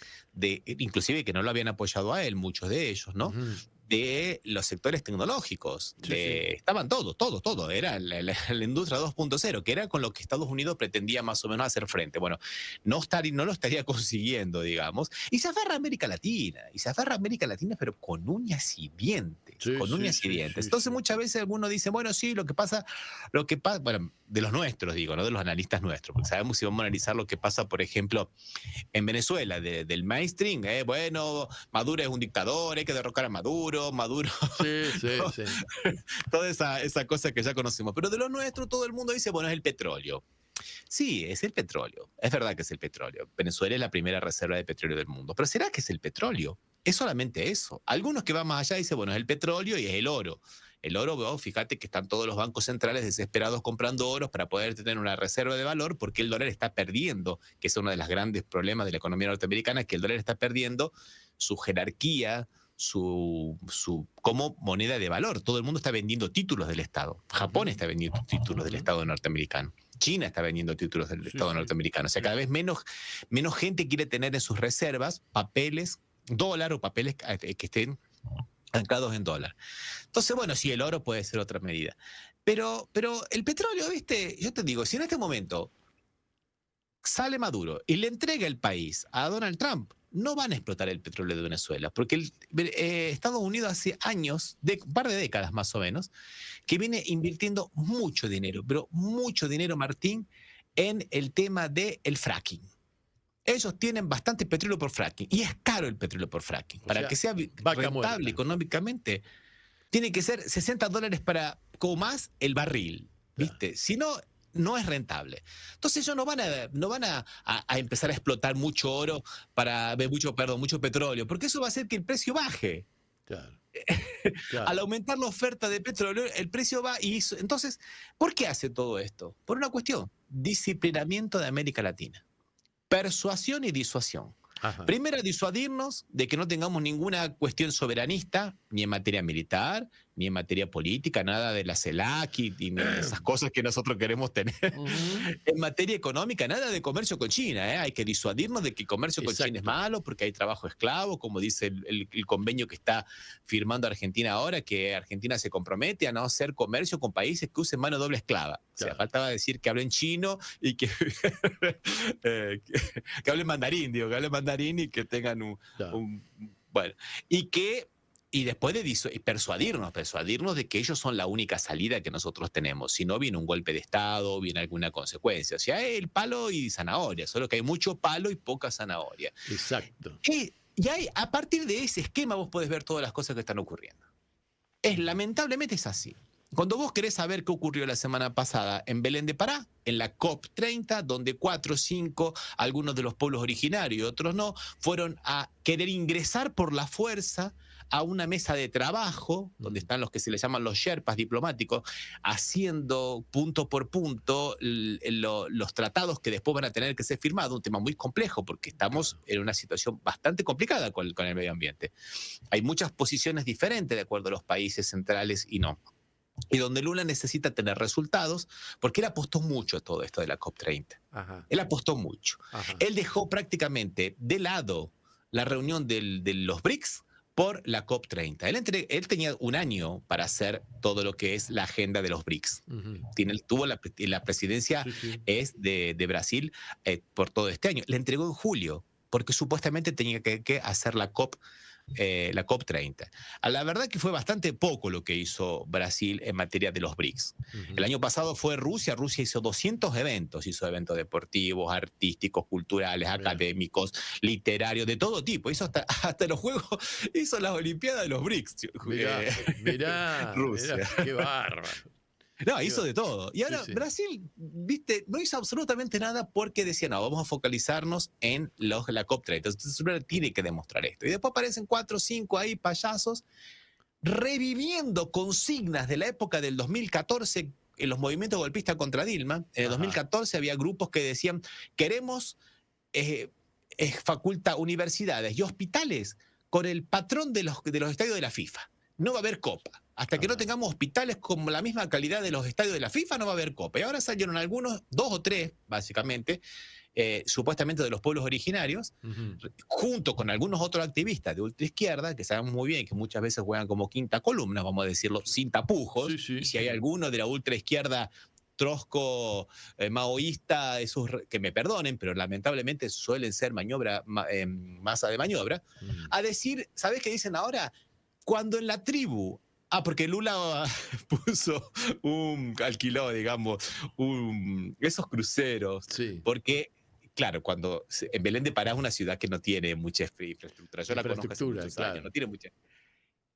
inclusive que no lo habían apoyado a él, muchos de ellos, ¿no? De los sectores tecnológicos. Estaban todos. Era la industria 2.0, que era con lo que Estados Unidos pretendía más o menos hacer frente. Bueno, no lo estaría consiguiendo, digamos. Y se aferra a América Latina, pero con uñas y dientes. Entonces muchas veces algunos dicen, bueno, sí, lo que pasa, bueno, de los nuestros, digo, no de los analistas nuestros, porque sabemos si vamos a analizar lo que pasa, por ejemplo, en Venezuela, del mainstream, bueno, Maduro es un dictador, hay que derrocar a Maduro. Sí. Toda esa cosa que ya conocemos. Pero de lo nuestro todo el mundo dice, bueno, es el petróleo. Sí, es el petróleo. Es verdad que es el petróleo. Venezuela es la primera reserva de petróleo del mundo. Pero ¿será que es el petróleo? Es solamente eso. Algunos que van más allá dicen, bueno, es el petróleo y es el oro. El oro, fíjate que están todos los bancos centrales desesperados comprando oros para poder tener una reserva de valor, porque el dólar está perdiendo, que es uno de los grandes problemas de la economía norteamericana, que el dólar está perdiendo su jerarquía, como moneda de valor. Todo el mundo está vendiendo títulos del Estado. Japón está vendiendo títulos del Estado norteamericano. China está vendiendo títulos del Estado norteamericano. O sea, cada vez menos gente quiere tener en sus reservas papeles dólar o papeles que estén anclados en dólar. Entonces, bueno, sí, el oro puede ser otra medida. Pero el petróleo, ¿viste? Yo te digo, si en este momento sale Maduro y le entrega el país a Donald Trump, no van a explotar el petróleo de Venezuela, porque Estados Unidos hace años, un par de décadas más o menos, que viene invirtiendo mucho dinero, pero mucho dinero, Martín, en el tema del fracking. Ellos tienen bastante petróleo por fracking, y es caro el petróleo por fracking. Para que sea rentable económicamente, tiene que ser $60 como más el barril, ¿viste? Si no, no es rentable. Entonces ellos no van a empezar a explotar mucho oro mucho petróleo, porque eso va a hacer que el precio baje. Claro. Al aumentar la oferta de petróleo, el precio va. Entonces, ¿por qué hace todo esto? Por una cuestión: disciplinamiento de América Latina. Persuasión y disuasión. Primero, disuadirnos de que no tengamos ninguna cuestión soberanista, ni en materia militar, ni en materia política, nada de la CELAC ni esas cosas que nosotros queremos tener. En materia económica, nada de comercio con China. Hay que disuadirnos de que comercio con China es malo porque hay trabajo esclavo, como dice el convenio que está firmando Argentina ahora, que Argentina se compromete a no hacer comercio con países que usen mano doble esclava. O sea, faltaba decir que hablen chino y que hablen mandarín, que hablen mandarín y que tengan bueno, y después de persuadirnos de que ellos son la única salida que nosotros tenemos. Si no, viene un golpe de Estado, viene alguna consecuencia. O sea, el palo y zanahoria, solo que hay mucho palo y poca zanahoria. Exacto. Y a partir de ese esquema vos podés ver todas las cosas que están ocurriendo. Lamentablemente es así. Cuando vos querés saber qué ocurrió la semana pasada en Belén de Pará, en la COP30, donde 4 o 5, algunos de los pueblos originarios y otros no, fueron a querer ingresar por la fuerza a una mesa de trabajo, donde están los que se les llaman los sherpas diplomáticos, haciendo punto por punto los tratados que después van a tener que ser firmados, un tema muy complejo, porque estamos en una situación bastante complicada con el medio ambiente. Hay muchas posiciones diferentes de acuerdo a los países centrales y no. y donde Lula necesita tener resultados, porque él apostó mucho a todo esto de la COP30. Ajá. Él apostó mucho. Ajá. Él dejó prácticamente de lado la reunión de los BRICS por la COP30. Él tenía un año para hacer todo lo que es la agenda de los BRICS. Tuvo la presidencia es de Brasil por todo este año. Le entregó en julio, porque supuestamente tenía que hacer la COP30. La verdad que fue bastante poco lo que hizo Brasil en materia de los BRICS. El año pasado fue Rusia hizo 200 eventos, hizo eventos deportivos, artísticos, culturales, académicos, literarios, de todo tipo. Hizo hasta los Juegos, hizo las Olimpiadas de los BRICS. Mirá, Rusia. mirá, qué bárbaro. No, hizo de todo. Y ahora Sí. Brasil, viste, no hizo absolutamente nada porque decía, no, vamos a focalizarnos en la COP30. Entonces Lula tiene que demostrar esto. Y después aparecen 4 o 5 ahí payasos reviviendo consignas de la época del 2014 en los movimientos golpistas contra Dilma. En el 2014 había grupos que decían, queremos facultad, universidades y hospitales con el patrón de los estadios de la FIFA. No va a haber copa. Hasta que no tengamos hospitales con la misma calidad de los estadios de la FIFA, no va a haber copa. Y ahora salieron algunos, 2 o 3, básicamente, supuestamente de los pueblos originarios, junto con algunos otros activistas de ultraizquierda, que sabemos muy bien que muchas veces juegan como quinta columna, vamos a decirlo, sin tapujos. Y si hay alguno de la ultraizquierda trosco, maoísta, esos que me perdonen, pero lamentablemente suelen ser masa de maniobra, a decir, ¿sabés qué dicen ahora? Cuando en la tribu, porque Lula alquiló, digamos, esos cruceros, porque, claro, cuando en Belén de Pará es una ciudad que no tiene mucha infraestructura, yo la conozco hace muchos años, no tiene mucha.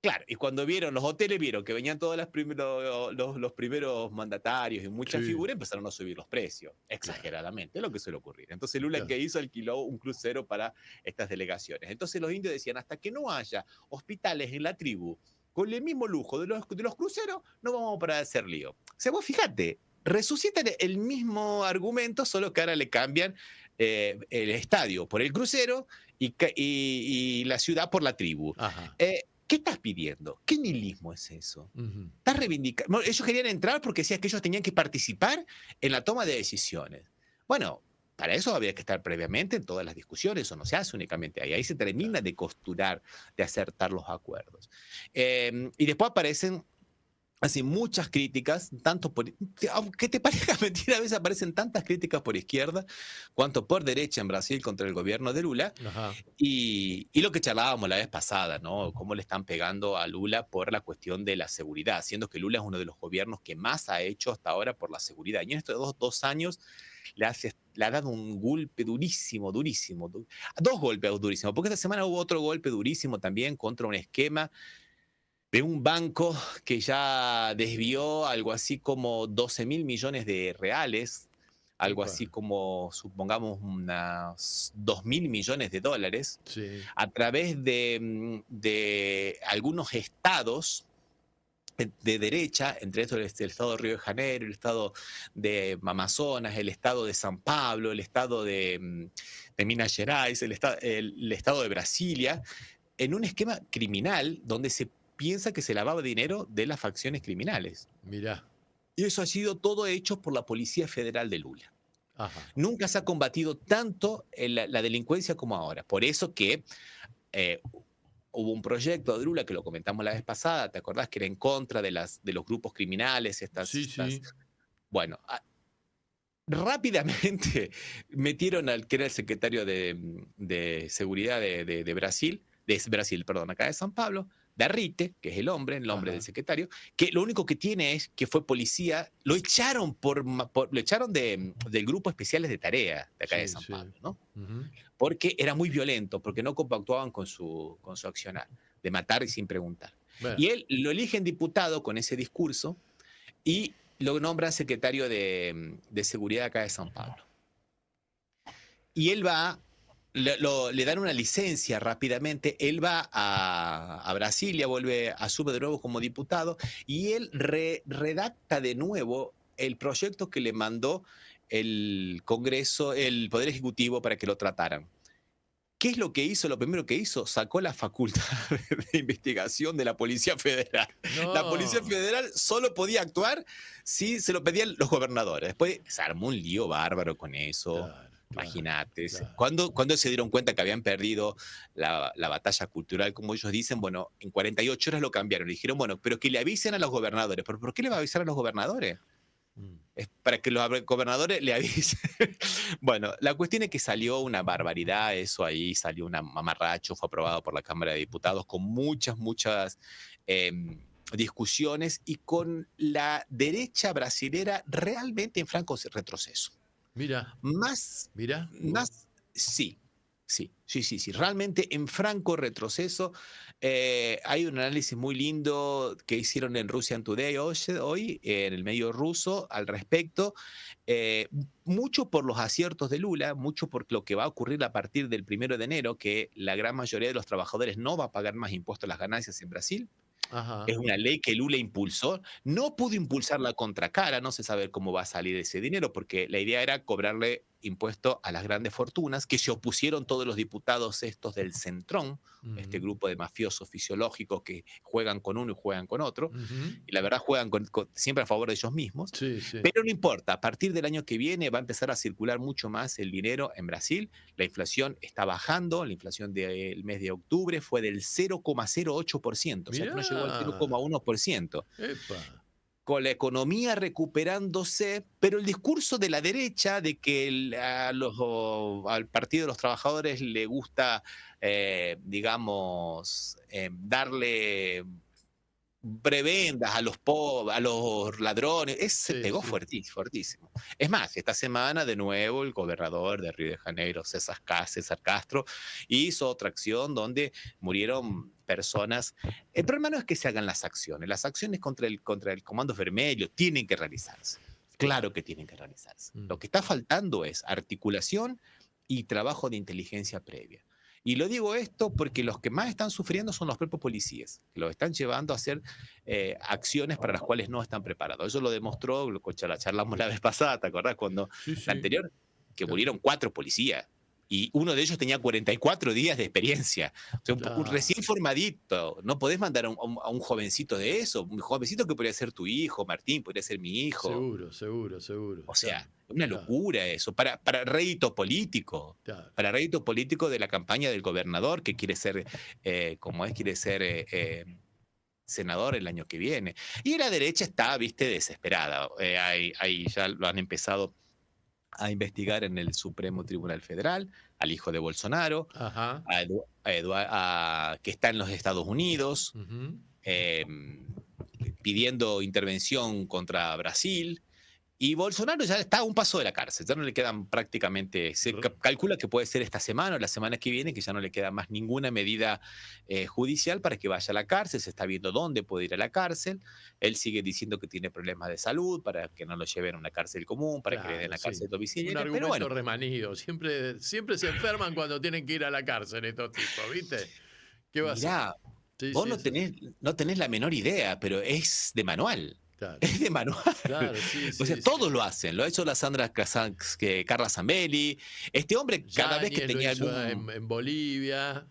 Claro, y cuando vieron los hoteles, vieron que venían todos los primeros mandatarios y muchas figuras, empezaron a subir los precios, exageradamente, es lo que suele ocurrir. Entonces Lula, ¿qué hizo? Alquiló un crucero para estas delegaciones. Entonces los indios decían, hasta que no haya hospitales en la tribu con el mismo lujo de los cruceros, no vamos a parar de hacer lío. O sea, vos fíjate, resucitan el mismo argumento, solo que ahora le cambian el estadio por el crucero y la ciudad por la tribu. ¿Qué estás pidiendo? ¿Qué nihilismo es eso? Estás reivindicando. Ellos querían entrar porque decían que ellos tenían que participar en la toma de decisiones. Bueno, para eso había que estar previamente en todas las discusiones, eso no se hace únicamente ahí. Ahí se termina de costurar, de acertar los acuerdos. Y después aparecen muchas críticas, tanto por, aunque te parezca mentira, a veces aparecen tantas críticas por izquierda cuanto por derecha en Brasil contra el gobierno de Lula. Y lo que charlábamos la vez pasada, ¿no? Cómo le están pegando a Lula por la cuestión de la seguridad, siendo que Lula es uno de los gobiernos que más ha hecho hasta ahora por la seguridad. Y en estos dos años le ha dado un golpe durísimo. 2 golpes durísimos, porque esta semana hubo otro golpe durísimo también contra un esquema de un banco que ya desvió algo así como 12.000 millones de reales, algo así como, supongamos, unos 2.000 millones de dólares, a través de algunos estados de derecha, entre estos el estado de Río de Janeiro, el estado de Amazonas, el estado de San Pablo, el estado de Minas Gerais, el estado de Brasilia, en un esquema criminal donde se piensa que se lavaba dinero de las facciones criminales. Mirá. Y eso ha sido todo hecho por la Policía Federal de Lula. Nunca se ha combatido tanto la delincuencia como ahora. Por eso que hubo un proyecto de Lula que lo comentamos la vez pasada, ¿te acordás? Que era en contra de los grupos criminales. Bueno, rápidamente metieron al que era el secretario de Seguridad de Brasil, acá de San Pablo, Darrite, que es el hombre del secretario, que lo único que tiene es que fue policía, lo echaron del grupo especiales de tarea de acá de San Pablo, ¿no? Porque era muy violento, porque no compactuaban con su accionar, de matar y sin preguntar. Y él lo eligen diputado con ese discurso y lo nombran secretario de seguridad acá de San Pablo. Y él le dan una licencia rápidamente, él va a Brasilia, asume de nuevo como diputado y él redacta de nuevo el proyecto que le mandó el Congreso, el Poder Ejecutivo para que lo trataran. ¿Qué es lo que hizo? Lo primero que hizo, sacó la facultad de investigación de la Policía Federal. No. La Policía Federal solo podía actuar si se lo pedían los gobernadores. Después se armó un lío bárbaro con eso. Imagínate. Cuando se dieron cuenta que habían perdido la batalla cultural, como ellos dicen, bueno, en 48 horas lo cambiaron. Dijeron, bueno, pero que le avisen a los gobernadores. ¿Pero por qué le va a avisar a los gobernadores? Es para que los gobernadores le avisen. Bueno, la cuestión es que salió una barbaridad, eso ahí, salió un mamarracho, fue aprobado por la Cámara de Diputados con muchas discusiones y con la derecha brasilera realmente en franco retroceso. Mira. Más, sí. Realmente en franco retroceso. Hay un análisis muy lindo que hicieron en Russian Today hoy en el medio ruso al respecto. Mucho por los aciertos de Lula, mucho por lo que va a ocurrir a partir del 1 de enero, que la gran mayoría de los trabajadores no va a pagar más impuestos a las ganancias en Brasil. Ajá. Es una ley que Lula impulsó. No pudo impulsar la contracara, no se sabe cómo va a salir ese dinero, porque la idea era cobrarle impuesto a las grandes fortunas, que se opusieron todos los diputados estos del Centrón, este grupo de mafiosos fisiológicos que juegan con uno y juegan con otro, y la verdad juegan siempre a favor de ellos mismos. Sí, sí. Pero no importa, a partir del año que viene va a empezar a circular mucho más el dinero en Brasil. La inflación está bajando, la inflación del mes de octubre fue del 0,08%, o sea que no llegó al 0,1%. Epa. Con la economía recuperándose, pero el discurso de la derecha de que al Partido de los Trabajadores le gusta, darle prebendas a los pobres, a los ladrones, se pegó fuertísimo. Es más, esta semana de nuevo el gobernador de Río de Janeiro, César Castro, hizo otra acción donde murieron personas. El problema no es que se hagan las acciones contra el Comando Vermelho tienen que realizarse. Claro que tienen que realizarse. Lo que está faltando es articulación y trabajo de inteligencia previa. Y lo digo esto porque los que más están sufriendo son los propios policías, que los están llevando a hacer acciones para las cuales no están preparados. Eso lo demostró, lo charlamos la vez pasada, ¿te acordás? Cuando la anterior, que murieron 4 policías. Y uno de ellos tenía 44 días de experiencia. O sea, un recién formadito. No podés mandar a un jovencito de eso. Un jovencito que podría ser tu hijo, Martín, podría ser mi hijo. Seguro. O sea, una locura eso. Para rédito político. Claro. Para rédito político de la campaña del gobernador que quiere ser, senador el año que viene. Y la derecha está, desesperada. Ahí ya lo han empezado a investigar en el Supremo Tribunal Federal, al hijo de Bolsonaro, que está en los Estados Unidos, pidiendo intervención contra Brasil. Y Bolsonaro ya está a un paso de la cárcel, ya no le quedan prácticamente, se calcula que puede ser esta semana o la semana que viene, que ya no le queda más ninguna medida judicial para que vaya a la cárcel, se está viendo dónde puede ir a la cárcel, él sigue diciendo que tiene problemas de salud, para que no lo lleven a una cárcel común, para que le den la cárcel domiciliaria. Un argumento remanido, siempre se enferman cuando tienen que ir a la cárcel estos tipos, ¿viste? ¿Qué va a hacer? Vos no tenés la menor idea, pero es de manual. Claro. Es de manual. Claro, o sea, todos lo hacen. Lo ha hecho la Carla Zambelli. Este hombre, cada vez que tenía en Bolivia,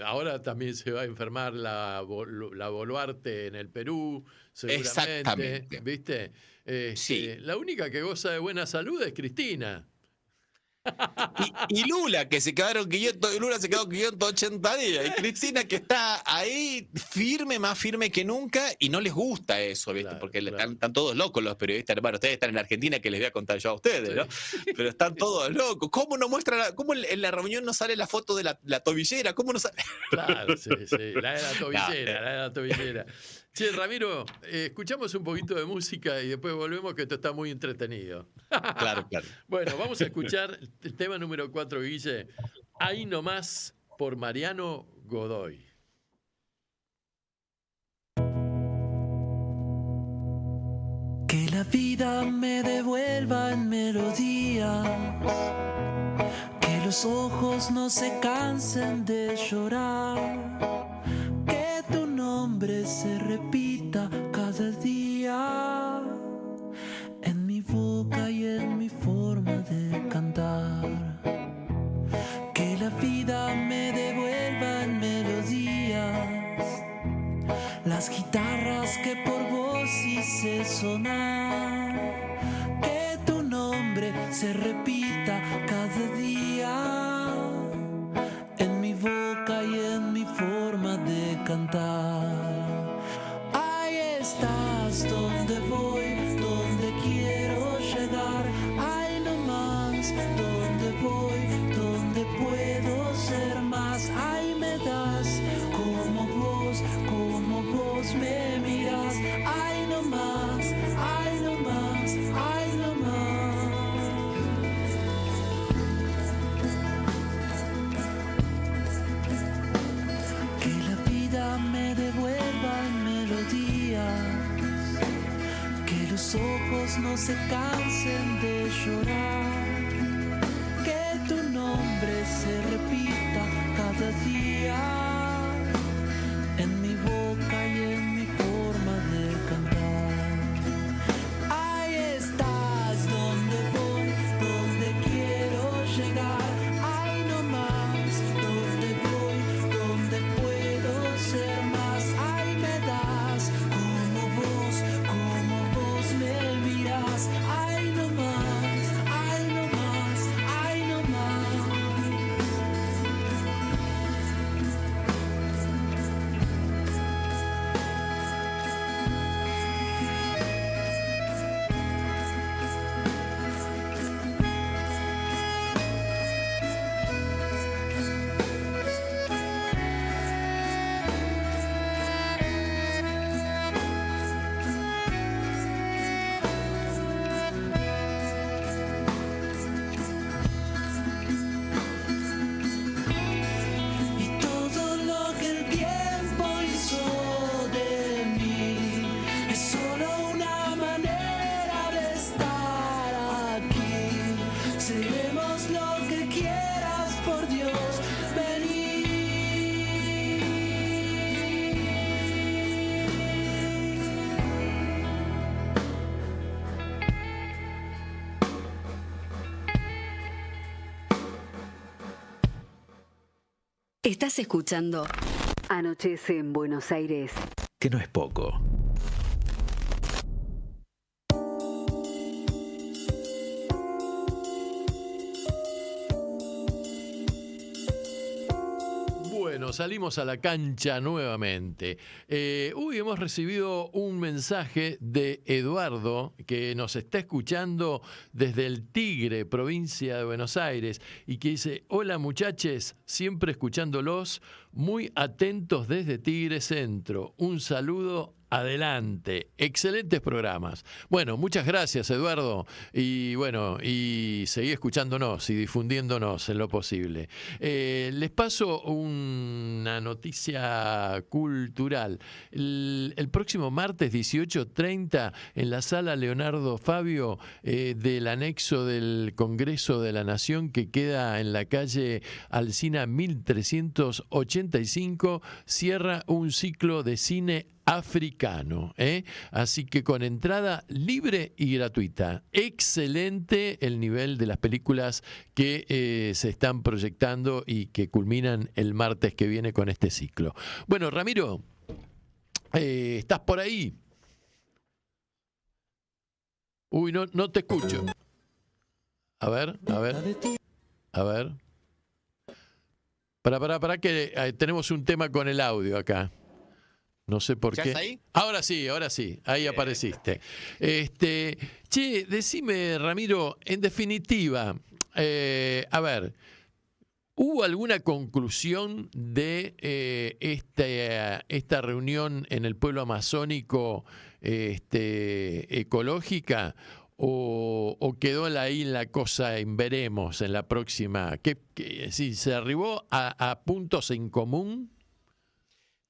ahora también se va a enfermar la Boluarte en el Perú, seguramente. Exactamente. ¿Viste? Sí. La única que goza de buena salud es Cristina. Y Lula, que se quedaron 580 días. Y Cristina, que está ahí más firme que nunca, y no les gusta eso, ¿viste? Porque están todos locos los periodistas. Bueno, ustedes están en Argentina, que les voy a contar yo a ustedes, ¿no? Pero están todos locos. ¿Cómo no muestra, cómo en la reunión no sale la foto de la tobillera? ¿Cómo no sale? Claro, sí, la de la tobillera. Che, Ramiro, escuchamos un poquito de música y después volvemos, que esto está muy entretenido. Claro. Bueno, vamos a escuchar el tema número 4, Guille. Ahí nomás, por Mariano Godoy. Que la vida me devuelva en melodías, que los ojos no se cansen de llorar, que tu nombre se repita cada día en mi boca y en mi forma de cantar, que las guitarras que por vos hice sonar, que tu nombre se repita cada día en mi boca y en mi forma de cantar. Ahí estás donde voy, donde quiero llegar. Ahí nomás donde voy, donde puedo ser más. Ahí me das como vos me miras. Ahí nomás, ahí nomás, ahí nomás. Que la vida me devuelva en melodías, que los ojos no se cansen de llorar, que tu nombre se repita cada día en mi boca y en mi forma de cantar. Ahí estás donde voy, donde quiero llegar. Ahí nomás donde voy, donde puedo ser más. Ahí me das como vos me miras. Ahí nomás, ahí nomás, ahí nomás. Y todo lo que el tiempo hizo de mí es solo una manera de estar aquí. Seremos lo que quieras, por Dios, vení. Estás escuchando Anochece en Buenos Aires. Que no es poco. Bueno, salimos a la cancha nuevamente. Hoy hemos recibido un mensaje de Eduardo que nos está escuchando desde el Tigre, provincia de Buenos Aires, y que dice: hola muchachos, siempre escuchándolos, muy atentos desde Tigre Centro. Un saludo. Adelante, excelentes programas. Bueno, muchas gracias, Eduardo, y bueno, y seguí escuchándonos y difundiéndonos en lo posible. Les paso una noticia cultural. El próximo martes 18:30 en la sala Leonardo Fabio del anexo del Congreso de la Nación, que queda en la calle Alsina 1385, cierra un ciclo de cine africano, así que con entrada libre y gratuita. Excelente el nivel de las películas que se están proyectando y que culminan el martes que viene con este ciclo. Bueno, Ramiro, ¿estás por ahí? Uy, no te escucho. A ver. Para que tenemos un tema con el audio acá. No sé por qué. ¿Estás ahí? Ahora sí, ahí apareciste. Che, decime, Ramiro, en definitiva, a ver, ¿hubo alguna conclusión de esta reunión en el pueblo amazónico ecológica? ¿O quedó ahí la cosa en veremos en la próxima? Si se arribó a puntos en común?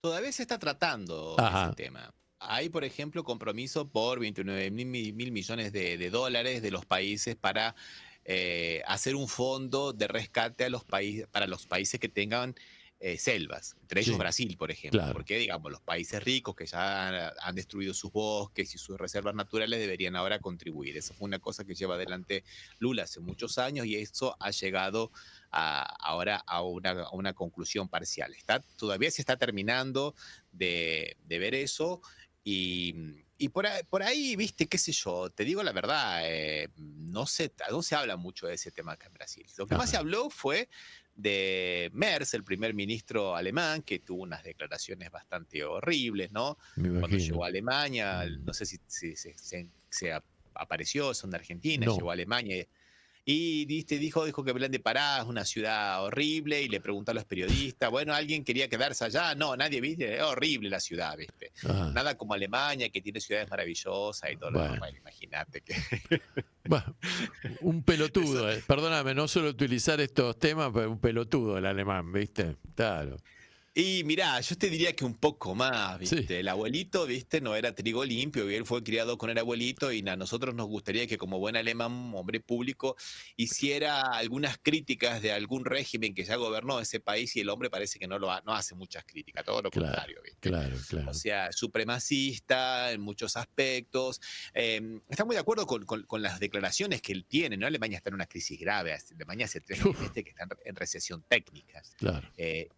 Todavía se está tratando ese tema. Hay, por ejemplo, compromiso por 29 mil millones de dólares de los países para hacer un fondo de rescate a los países, para los países que tengan selvas, entre ellos Sí. Brasil, por ejemplo, Claro. porque digamos los países ricos que ya han destruido sus bosques y sus reservas naturales deberían ahora contribuir. Eso fue una cosa que lleva adelante Lula hace muchos años y eso ha llegado ahora a una conclusión parcial. Todavía se está terminando de ver eso y por ahí, viste, qué sé yo, te digo la verdad, no se habla mucho de ese tema acá en Brasil. Lo que más se habló fue de Merz, el primer ministro alemán, que tuvo unas declaraciones bastante horribles, ¿no? Me Cuando imagino. llegó a Alemania, no sé si se apareció, son de Argentina, No. llegó a Alemania y dijo que Belén de Pará es una ciudad horrible y le preguntó a los periodistas, bueno, ¿alguien quería quedarse allá? No, nadie, viste, es horrible la ciudad, viste. Ah. Nada como Alemania, que tiene ciudades maravillosas y todo lo Bueno. demás. Bueno, imagínate que... Bueno, un pelotudo, perdóname, no suelo utilizar estos temas, pero un pelotudo el alemán, ¿viste? Claro. Y mirá, yo te diría que un poco más, ¿viste? El abuelito, ¿viste? No era trigo limpio y él fue criado con el abuelito y a nosotros nos gustaría que como buen alemán, hombre público, hiciera algunas críticas de algún régimen que ya gobernó ese país y el hombre parece que no hace muchas críticas, todo lo contrario, ¿viste? Claro. O sea, supremacista en muchos aspectos. Está muy de acuerdo con las declaraciones que él tiene, ¿no? Alemania está en una crisis grave. Alemania hace 3 meses que está en recesión técnica. Claro.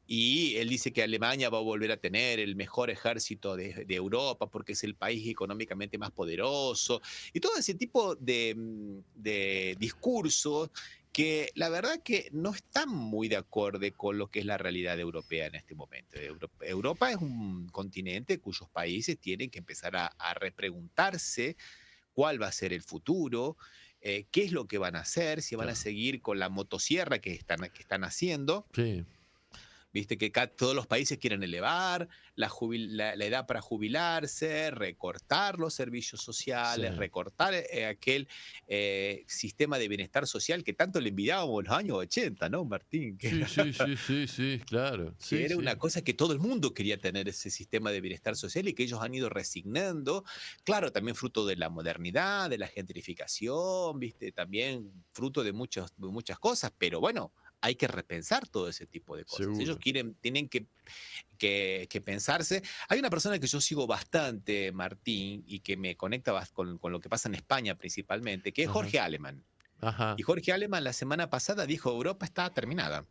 Y él dice que Alemania va a volver a tener el mejor ejército de Europa porque es el país económicamente más poderoso. Y todo ese tipo de discursos que la verdad que no están muy de acuerdo con lo que es la realidad europea en este momento. Europa es un continente cuyos países tienen que empezar a repreguntarse cuál va a ser el futuro, qué es lo que van a hacer, si van a seguir con la motosierra que están haciendo. Sí. Viste que acá todos los países quieren elevar la edad para jubilarse, recortar los servicios sociales, Sí. recortar aquel sistema de bienestar social que tanto le envidiábamos en los años 80, ¿no, Martín? Que Sí, claro. que Sí, era sí. una cosa que todo el mundo quería tener ese sistema de bienestar social y que ellos han ido resignando. Claro, también fruto de la modernidad, de la gentrificación, ¿viste? También fruto de muchas cosas, pero bueno, hay que repensar todo ese tipo de cosas. Seguro. Ellos tienen que pensarse. Hay una persona que yo sigo bastante, Martín, y que me conecta con lo que pasa en España principalmente, que es Ajá. Jorge Alemán. Ajá. Y Jorge Alemán la semana pasada dijo, Europa está terminada.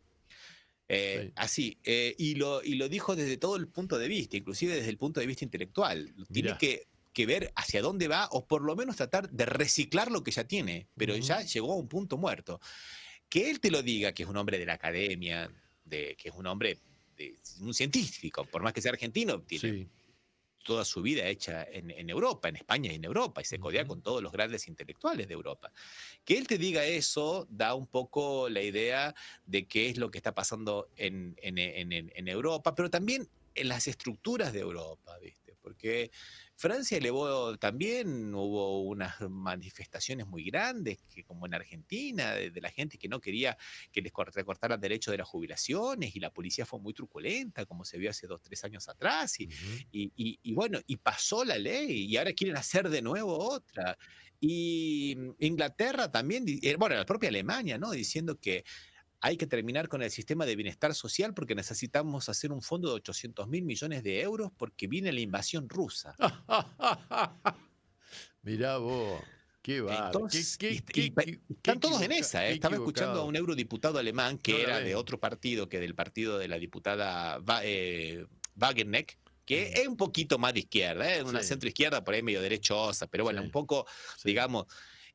Así, y lo dijo desde todo el punto de vista, inclusive desde el punto de vista intelectual. Tiene Mirá. que ver hacia dónde va o por lo menos tratar de reciclar lo que ya tiene, pero ya llegó a un punto muerto. Que él te lo diga, que es un hombre de la academia, que es un hombre, un científico, por más que sea argentino, tiene toda su vida hecha en Europa, en España y en Europa, y se codea con todos los grandes intelectuales de Europa. Que él te diga eso da un poco la idea de qué es lo que está pasando en Europa, pero también en las estructuras de Europa, ¿viste? Porque Francia también hubo unas manifestaciones muy grandes, que como en Argentina, de la gente que no quería que les recortaran derecho de las jubilaciones, y la policía fue muy truculenta, como se vio hace 2 o 3 años atrás, y bueno, y pasó la ley, y ahora quieren hacer de nuevo otra. Y Inglaterra también, bueno, la propia Alemania, ¿no? Diciendo que hay que terminar con el sistema de bienestar social porque necesitamos hacer un fondo de 800.000 millones de euros porque viene la invasión rusa. Mirá vos, qué bárbaro. Entonces, están todos en esa. Estaba escuchando a un eurodiputado alemán que era de otro partido que del partido de la diputada Wagenknecht, que es un poquito más de izquierda, una centro izquierda por ahí medio derechosa, pero bueno, un poco, digamos.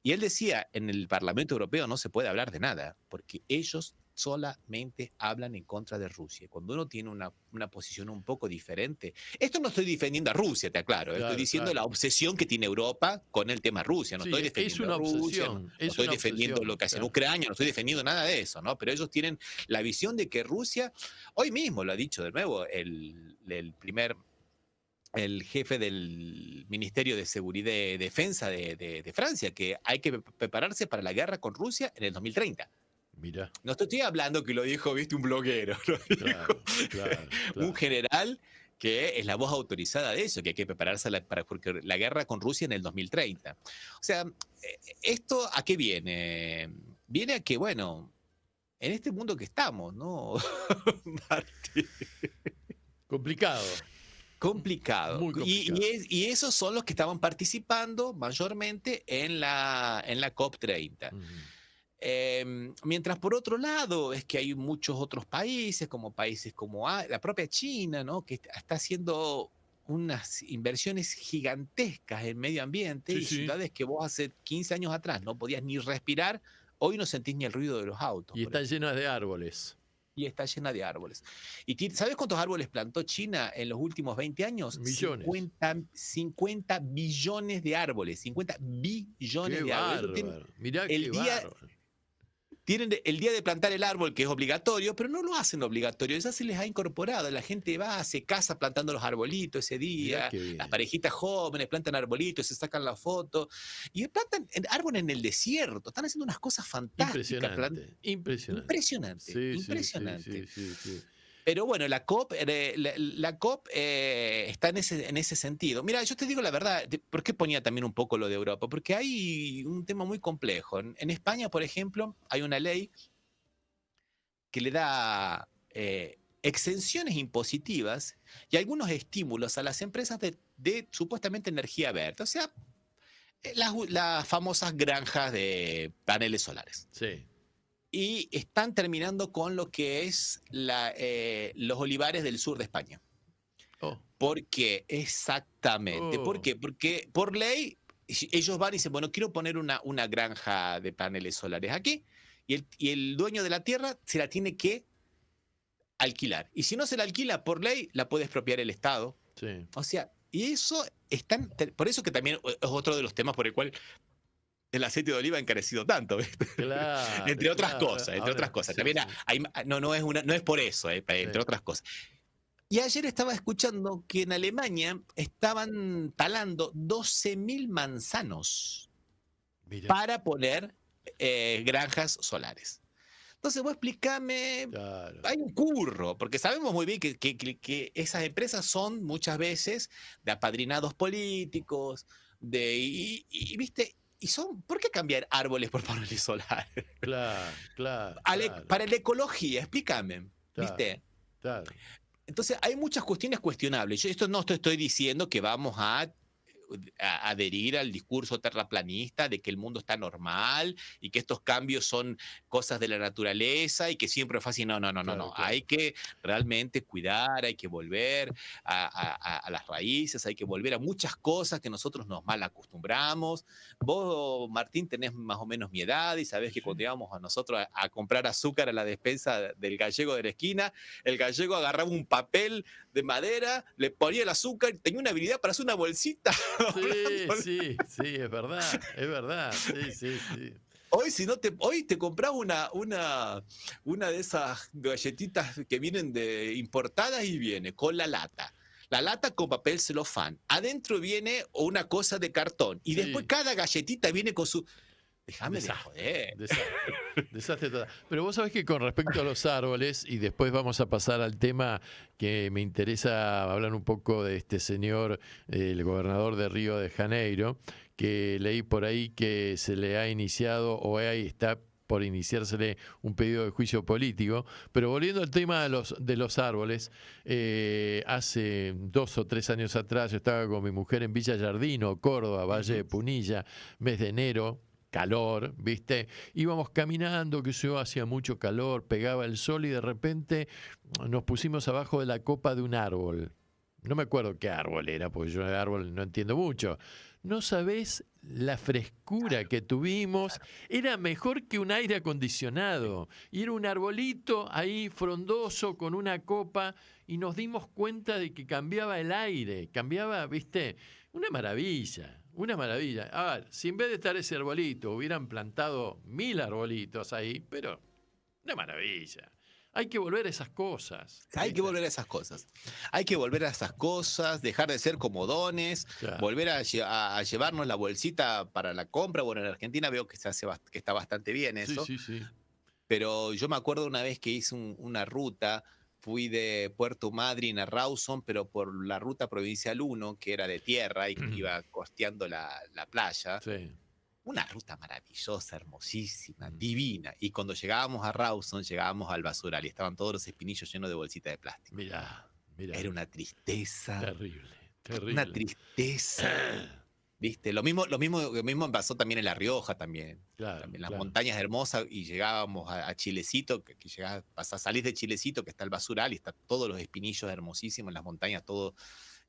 Y él decía, en el Parlamento Europeo no se puede hablar de nada, porque ellos solamente hablan en contra de Rusia. Cuando uno tiene una posición un poco diferente, esto no estoy defendiendo a Rusia, te aclaro, estoy diciendo la obsesión que tiene Europa con el tema Rusia, no estoy defendiendo a Rusia, no estoy defendiendo lo que hace en Ucrania, no estoy defendiendo nada de eso, ¿no? Pero ellos tienen la visión de que Rusia, hoy mismo lo ha dicho de nuevo el jefe del Ministerio de Seguridad y Defensa de Francia, que hay que prepararse para la guerra con Rusia en el 2030. Mirá. No te estoy hablando que lo dijo, viste, un bloguero, Claro. un general que es la voz autorizada de eso, que hay que prepararse porque la guerra con Rusia en el 2030. O sea, ¿esto a qué viene? Viene a que, bueno, en este mundo que estamos, ¿no? Complicado. Complicado. Muy complicado. Y esos son los que estaban participando mayormente en la COP30. Mientras por otro lado es que hay muchos otros países como la propia China, ¿no? Que está haciendo unas inversiones gigantescas en medio ambiente Sí, y sí. ciudades que vos hace 15 años atrás no podías ni respirar, hoy no sentís ni el ruido de los autos. Y están llenas de árboles. Y está llena de árboles. ¿Y sabes cuántos árboles plantó China en los últimos 20 años? Millones. 50 billones de árboles. 50 billones Qué de árboles. bárbaro. Mirá qué bárbaro. Tienen el día de plantar el árbol, que es obligatorio, pero no lo hacen obligatorio. Ya se les ha incorporado. La gente va, se casa plantando los arbolitos ese día. Mirá qué bien. Las parejitas jóvenes plantan arbolitos, se sacan la foto. Y plantan árboles en el desierto. Están haciendo unas cosas fantásticas. Impresionante. Impresionante. Sí, Impresionante. sí. Pero bueno, la COP está en ese sentido. Mira, yo te digo la verdad, ¿por qué ponía también un poco lo de Europa? Porque hay un tema muy complejo. En España, por ejemplo, hay una ley que le da exenciones impositivas y algunos estímulos a las empresas de supuestamente energía verde. O sea, las famosas granjas de paneles solares. Sí. Y están terminando con lo que es los olivares del sur de España. ¿Por qué? Exactamente. ¿Por qué? Porque por ley ellos van y dicen, bueno, quiero poner una granja de paneles solares aquí y el dueño de la tierra se la tiene que alquilar. Y si no se la alquila por ley, la puede expropiar el Estado. Sí. O sea, y eso por eso que también es otro de los temas por el cual el aceite de oliva ha encarecido tanto, ¿viste? Claro, entre otras claro. cosas, entre Ahora, otras cosas. sí, También sí. no es por eso, entre otras cosas. Y ayer estaba escuchando que en Alemania estaban talando 12.000 manzanos para poner granjas solares. Entonces vos explícame, hay un curro, porque sabemos muy bien que esas empresas son muchas veces de apadrinados políticos, ¿viste? ¿Por qué cambiar árboles por paneles solares? Claro. Para la ecología, explícame, Claro, ¿viste? Claro. Entonces hay muchas cuestiones cuestionables. Yo no te estoy diciendo que vamos a adherir al discurso terraplanista de que el mundo está normal y que estos cambios son cosas de la naturaleza y que siempre es fácil. No. Claro. Hay que realmente cuidar, hay que volver a las raíces, hay que volver a muchas cosas que nosotros nos mal acostumbramos. Vos, Martín, tenés más o menos mi edad y sabés que cuando íbamos a nosotros a comprar azúcar a la despensa del gallego de la esquina, el gallego agarraba un papel de madera, le ponía el azúcar y tenía una habilidad para hacer una bolsita. Sí, es verdad. Sí. Hoy te compras una de esas galletitas que vienen importadas y viene con la lata. La lata con papel celofán. Adentro viene una cosa de cartón. Y después cada galletita viene con su... Déjame de joder. Desastre total. Pero vos sabés que con respecto a los árboles, y después vamos a pasar al tema que me interesa hablar un poco de este señor, el gobernador de Río de Janeiro, que leí por ahí que se le ha iniciado o ahí está por iniciársele un pedido de juicio político. Pero volviendo al tema de los árboles, hace 2 o 3 años atrás yo estaba con mi mujer en Villa Yardino, Córdoba, Valle de Punilla, mes de enero, calor, ¿viste? Íbamos caminando, que eso hacía mucho calor, pegaba el sol y de repente nos pusimos abajo de la copa de un árbol. No me acuerdo qué árbol era, porque yo de árbol no entiendo mucho. No sabés la frescura que tuvimos. Era mejor que un aire acondicionado. Y era un arbolito ahí frondoso con una copa y nos dimos cuenta de que cambiaba el aire. Cambiaba, ¿viste? Una maravilla. A ver, si en vez de estar ese arbolito hubieran plantado 1000 arbolitos ahí, pero una maravilla. Hay que volver a esas cosas. Hay que volver a esas cosas, dejar de ser comodones, volver a llevarnos la bolsita para la compra. Bueno, en Argentina veo que está bastante bien eso. Sí. Pero yo me acuerdo una vez que hice una ruta, fui de Puerto Madryn a Rawson, pero por la ruta provincial 1, que era de tierra y que iba costeando la playa. Sí. Una ruta maravillosa, hermosísima, divina. Y cuando llegábamos a Rawson, llegábamos al basural y estaban todos los espinillos llenos de bolsitas de plástico. Mirá. Era una tristeza. Terrible. Una tristeza. ¿Viste? Lo mismo pasó también en La Rioja también. Claro, También las montañas hermosas y llegábamos a Chilecito, que salís de Chilecito, que está el basural y está todos los espinillos hermosísimos en las montañas, todos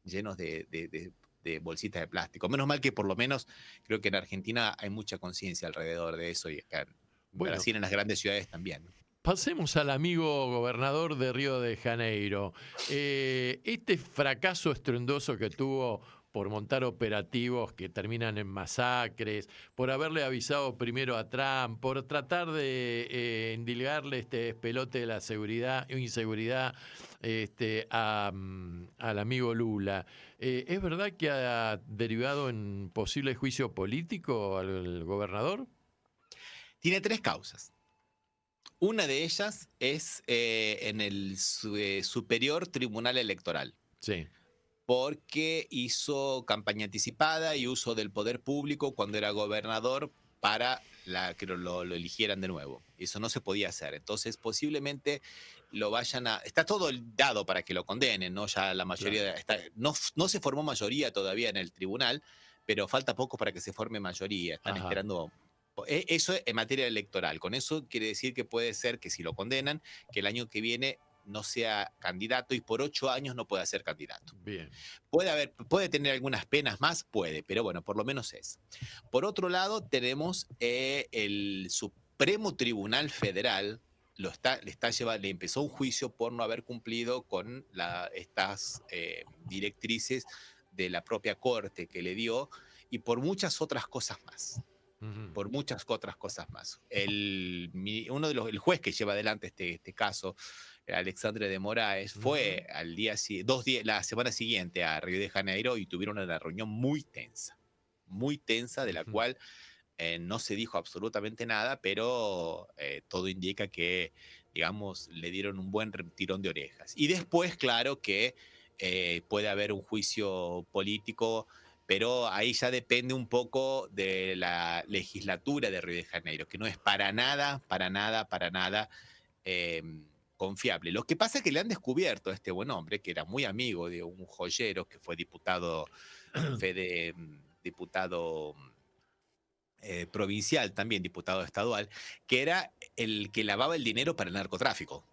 llenos de bolsitas de plástico. Menos mal que por lo menos creo que en Argentina hay mucha conciencia alrededor de eso y acá en Brasil, en las grandes ciudades también. Pasemos al amigo gobernador de Río de Janeiro. Este fracaso estruendoso que tuvo por montar operativos que terminan en masacres, por haberle avisado primero a Trump, por tratar de endilgarle este despelote de la inseguridad al amigo Lula. ¿Es verdad que ha derivado en posible juicio político al gobernador? Tiene 3 causas. Una de ellas es en el Superior Tribunal Electoral. Sí. Porque hizo campaña anticipada y uso del poder público cuando era gobernador para que lo eligieran de nuevo. Eso no se podía hacer. Entonces, posiblemente lo vayan a... Está todo dado para que lo condenen, ¿no? Ya la mayoría... No se formó mayoría todavía en el tribunal, pero falta poco para que se forme mayoría. Están esperando... Eso en materia electoral. Con eso quiere decir que puede ser que si lo condenan, que el año que viene no sea candidato y por 8 años no pueda ser candidato. Bien. Puede tener algunas penas más, pero bueno, por lo menos es. Por otro lado, tenemos el Supremo Tribunal Federal, le empezó un juicio por no haber cumplido con estas directrices de la propia Corte que le dio y por muchas otras cosas más. Por muchas otras cosas más. El juez que lleva adelante este caso, Alexandre de Moraes, fue la semana siguiente a Río de Janeiro y tuvieron una reunión muy tensa, de la cual no se dijo absolutamente nada, pero todo indica que, digamos, le dieron un buen tirón de orejas. Y después, claro que puede haber un juicio político, pero ahí ya depende un poco de la legislatura de Río de Janeiro, que no es para nada confiable. Lo que pasa es que le han descubierto a este buen hombre, que era muy amigo de un joyero que fue diputado provincial, también diputado estadual, que era el que lavaba el dinero para el narcotráfico.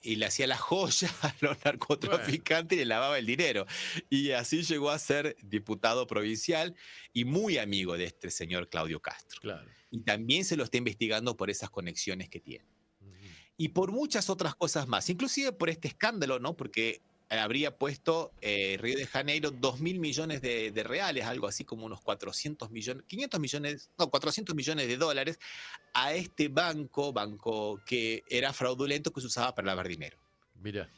Y le hacía las joyas a los narcotraficantes y le lavaba el dinero. Y así llegó a ser diputado provincial y muy amigo de este señor Claudio Castro. Claro. Y también se lo está investigando por esas conexiones que tiene. Y por muchas otras cosas más, inclusive por este escándalo, ¿no? Porque habría puesto Río de Janeiro 2.000 millones de reales, algo así como unos 400 millones de dólares a este banco que era fraudulento, que se usaba para lavar dinero. Mira.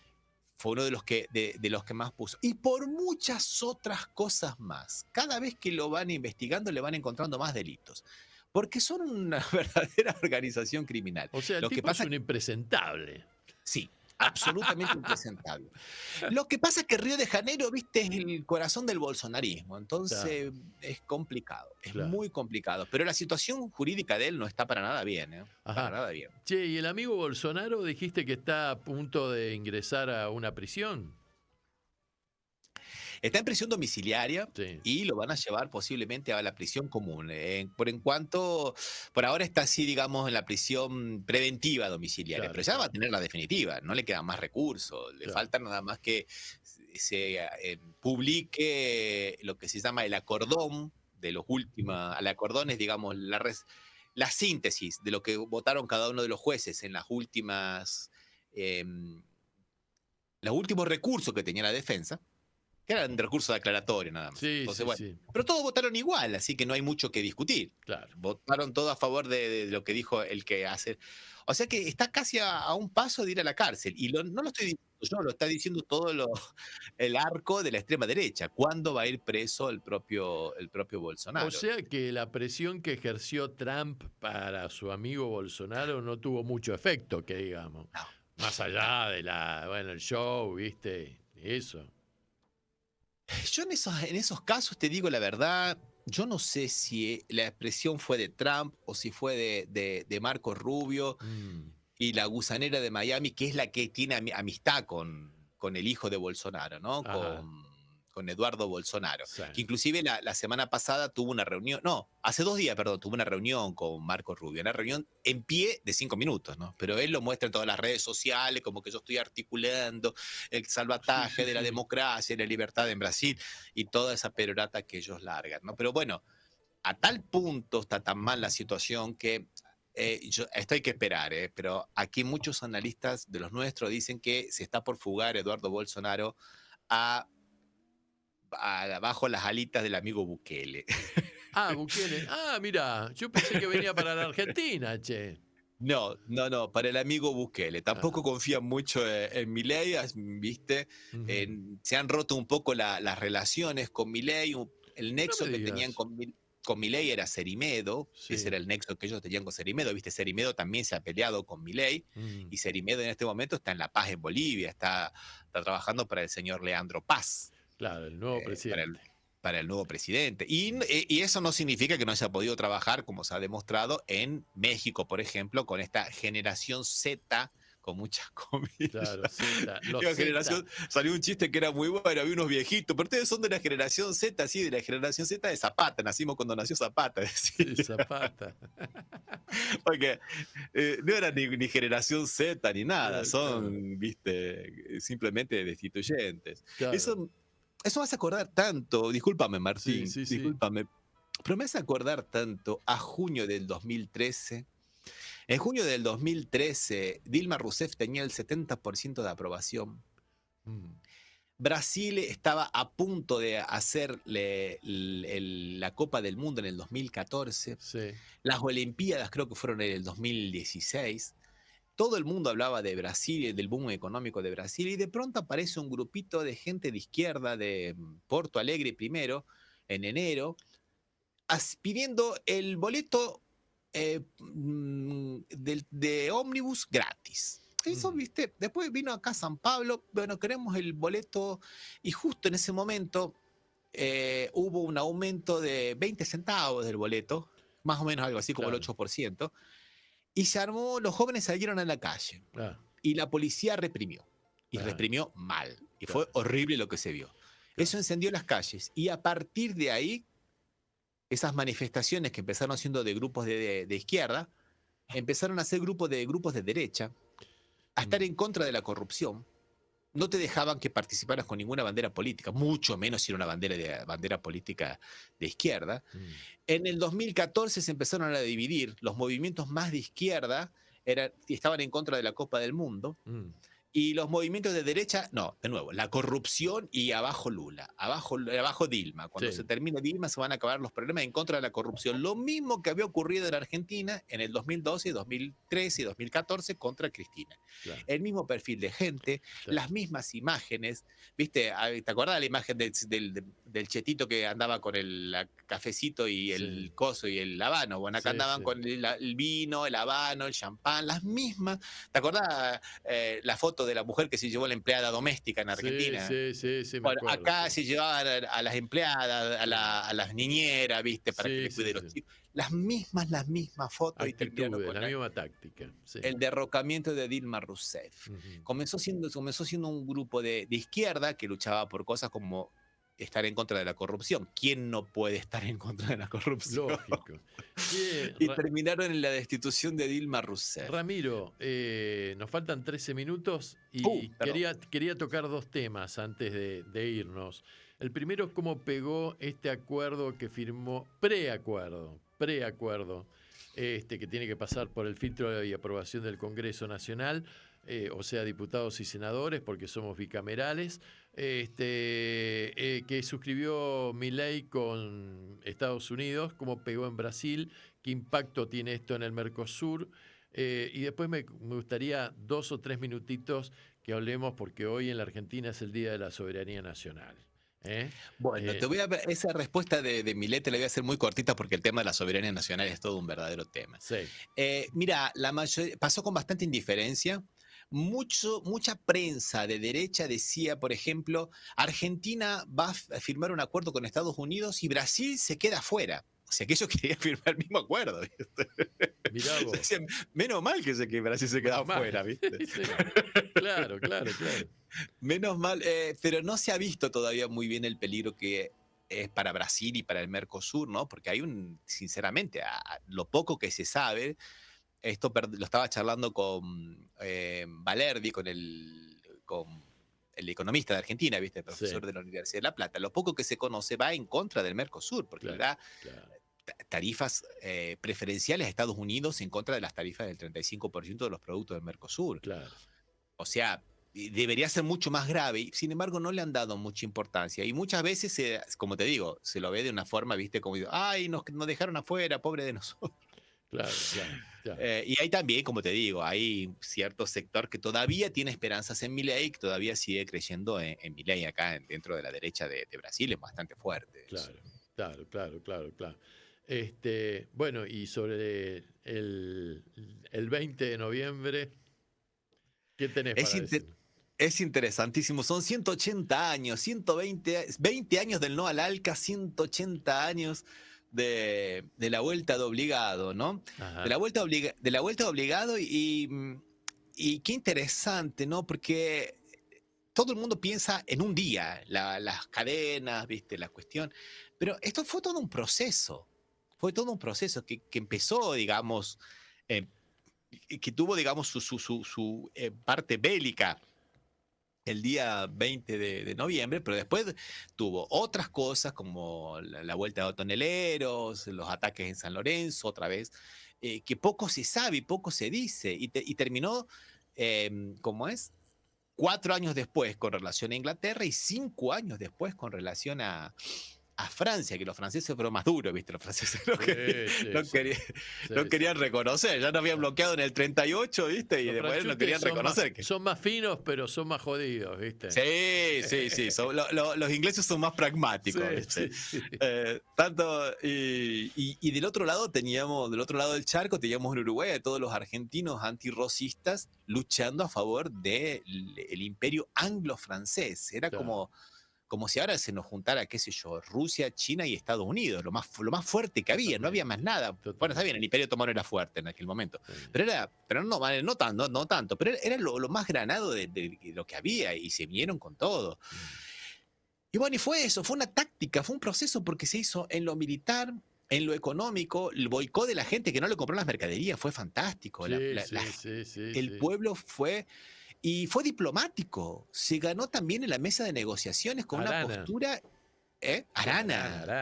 Fue uno de los que más puso. Y por muchas otras cosas más. Cada vez que lo van investigando le van encontrando más delitos. Porque son una verdadera organización criminal. O sea, el tipo es un impresentable. Sí, absolutamente impresentable. Lo que pasa es que Río de Janeiro, viste, es el corazón del bolsonarismo. Entonces es complicado, muy complicado. Pero la situación jurídica de él no está para nada bien, para nada bien. Che, ¿y el amigo Bolsonaro dijiste que está a punto de ingresar a una prisión? Está en prisión domiciliaria y lo van a llevar posiblemente a la prisión común. Por ahora está así, digamos, en la prisión preventiva domiciliaria, pero ya va a tener la definitiva, no le quedan más recursos, le falta nada más que se publique lo que se llama el acordón de los últimos, el acordón es, digamos, la síntesis de lo que votaron cada uno de los jueces en las últimas, los últimos recursos que tenía la defensa, que eran recursos declaratorios nada más. Entonces, pero todos votaron igual, así que no hay mucho que discutir. Claro. Votaron todos a favor de lo que dijo el que hace. O sea que está casi a un paso de ir a la cárcel. Y no lo estoy diciendo yo, lo está diciendo todo el arco de la extrema derecha. ¿Cuándo va a ir preso el propio Bolsonaro? O sea que la presión que ejerció Trump para su amigo Bolsonaro no tuvo mucho efecto, que digamos. No. Más allá de el show, ¿viste? Eso. Yo en esos casos, te digo la verdad, yo no sé si la expresión fue de Trump o si fue de Marco Rubio y la gusanera de Miami, que es la que tiene amistad con el hijo de Bolsonaro, ¿no? Con Eduardo Bolsonaro. Sí. Que inclusive la semana pasada tuvo una reunión, no, hace 2 días, perdón, tuvo una reunión con Marco Rubio, una reunión en pie de 5 minutos, ¿no? Pero él lo muestra en todas las redes sociales, como que yo estoy articulando el salvataje de la democracia y la libertad en Brasil y toda esa perorata que ellos largan, ¿no? Pero bueno, a tal punto está tan mal la situación que esto hay que esperar, pero aquí muchos analistas de los nuestros dicen que se está por fugar Eduardo Bolsonaro bajo las alitas del amigo Bukele. Ah, Bukele. Ah, mira, yo pensé que venía para la Argentina, che. No, para el amigo Bukele. Tampoco confían mucho en Milei, ¿viste? Se han roto un poco las relaciones con Milei. El nexo que tenían con Milei era Cerimedo, ese era el nexo que ellos tenían con Cerimedo, ¿viste? Cerimedo también se ha peleado con Milei, y Cerimedo en este momento está en La Paz, en Bolivia, está trabajando para el señor Leandro Paz. Claro, el nuevo presidente. Para el nuevo presidente. Y eso no significa que no se ha podido trabajar, como se ha demostrado, en México, por ejemplo, con esta generación Z, con muchas comillas. Claro, Z. Salió un chiste que era muy bueno, había unos viejitos, pero ustedes son de la generación Z, sí, de la generación Z de Zapata, nacimos cuando nació Zapata. Zapata. Porque no era ni generación Z ni nada, son, viste, simplemente destituyentes. Claro. Eso me hace acordar tanto, discúlpame Martín, discúlpame, pero me hace acordar tanto a junio del 2013. En junio del 2013, Dilma Rousseff tenía el 70% de aprobación. Brasil estaba a punto de hacer la Copa del Mundo en el 2014. Las Olimpiadas creo que fueron en el 2016. Todo el mundo hablaba de Brasil y del boom económico de Brasil, y de pronto aparece un grupito de gente de izquierda de Porto Alegre primero, en enero, pidiendo el boleto de ómnibus gratis. Eso, viste, después vino acá a San Pablo, bueno, queremos el boleto, y justo en ese momento hubo un aumento de 20 centavos del boleto, más o menos algo así como el 8%. Y se armó, los jóvenes salieron a la calle y la policía reprimió. Y reprimió mal. Y fue horrible lo que se vio. Eso encendió las calles. Y a partir de ahí, esas manifestaciones que empezaron siendo de grupos de izquierda, empezaron a ser grupos de derecha, a estar en contra de la corrupción. No te dejaban que participaras con ninguna bandera política, mucho menos si era una bandera política de izquierda. En el 2014 se empezaron a dividir. Los movimientos más de izquierda estaban en contra de la Copa del Mundo. Y los movimientos de derecha, no, de nuevo, la corrupción y abajo Lula, abajo Dilma. Cuando se termine Dilma se van a acabar los problemas en contra de la corrupción. Lo mismo que había ocurrido en Argentina en el 2012, 2013 y 2014 contra Cristina. El mismo perfil de gente, las mismas imágenes. ¿Viste? ¿Te acordás de la imagen del chetito que andaba con el cafecito y el coso y el habano? Bueno, acá andaban con el vino, el habano, el champán, las mismas. ¿Te acordás la foto de la mujer que se llevó a la empleada doméstica en Argentina? Sí, bueno, acá se llevaban a las empleadas, a las niñeras, ¿viste? Para que les cuide los chicos. Las mismas fotos. Actitudes, y la misma táctica. El derrocamiento de Dilma Rousseff. Comenzó siendo un grupo de izquierda que luchaba por cosas como estar en contra de la corrupción. ¿Quién no puede estar en contra de la corrupción? Lógico. Y terminaron en la destitución de Dilma Rousseff. Ramiro, nos faltan 13 minutos y quería tocar 2 temas antes de irnos. El primero es cómo pegó este acuerdo que firmó, preacuerdo, que tiene que pasar por el filtro y aprobación del Congreso Nacional, o sea, diputados y senadores, porque somos bicamerales, que suscribió Milei con Estados Unidos, cómo pegó en Brasil, qué impacto tiene esto en el Mercosur, y después me gustaría 2 o 3 minutitos que hablemos, porque hoy en la Argentina es el Día de la Soberanía Nacional. Bueno, esa respuesta de Milei te la voy a hacer muy cortita porque el tema de la soberanía nacional es todo un verdadero tema. Mira, pasó con bastante indiferencia. mucha prensa de derecha decía, por ejemplo, Argentina va a firmar un acuerdo con Estados Unidos y Brasil se queda afuera. O sea, que ellos querían firmar el mismo acuerdo, ¿viste? Mirá vos. Decían, menos mal que Brasil se queda Menos mal. afuera, ¿viste? Sí. Claro. Menos mal, pero no se ha visto todavía muy bien el peligro que es para Brasil y para el Mercosur, ¿no? Porque hay sinceramente, a lo poco que se sabe, esto lo estaba charlando con Valerdi, con el economista de Argentina, ¿viste? El profesor de la Universidad de La Plata. Lo poco que se conoce va en contra del Mercosur, porque le da tarifas preferenciales a Estados Unidos en contra de las tarifas del 35% de los productos del Mercosur. Claro. O sea, debería ser mucho más grave, y sin embargo no le han dado mucha importancia. Y muchas veces, como te digo, se lo ve de una forma, ¿viste? Como digo, ay, nos dejaron afuera, pobre de nosotros. Claro. Y hay también, como te digo, hay cierto sector que todavía tiene esperanzas en Milei, que todavía sigue creyendo en Milei acá dentro de la derecha de Brasil, es bastante fuerte. Claro. Bueno, y sobre el 20 de noviembre, ¿qué tenés para decir? Es interesantísimo, son 180 años, 20 años del no al ALCA, 180 años de la vuelta de obligado, ¿no? Ajá. De la vuelta de obligado y qué interesante, ¿no? Porque todo el mundo piensa en un día, las cadenas, ¿viste? La cuestión, pero esto fue todo un proceso, que empezó, digamos, que tuvo, digamos, su parte bélica el día 20 de noviembre, pero después tuvo otras cosas como la vuelta de toneleros, los ataques en San Lorenzo, otra vez, que poco se sabe y poco se dice, y terminó, ¿cómo es? 4 años después con relación a Inglaterra y 5 años después con relación a Francia, que los franceses fueron más duros, ¿viste? Los franceses no querían reconocer, ya nos habían bloqueado en el 38, ¿viste? Y después no querían reconocer. Son más finos, pero son más jodidos, ¿viste? Sí. Los ingleses son más pragmáticos, ¿viste? Sí. Y del otro lado del otro lado del charco, teníamos en Uruguay a todos los argentinos antirrocistas luchando a favor del imperio anglo-francés. Era como si ahora se nos juntara, qué sé yo, Rusia, China y Estados Unidos, lo más fuerte que había, no había más nada. Bueno, está bien, el Imperio Otomano era fuerte en aquel momento, pero no tanto, pero era lo más granado de lo que había y se vinieron con todo. Y bueno, y fue eso, fue una táctica, fue un proceso porque se hizo en lo militar, en lo económico, el boicot de la gente que no le compró las mercaderías fue fantástico. El pueblo fue... Y fue diplomático. Se ganó también en la mesa de negociaciones con una postura. Arana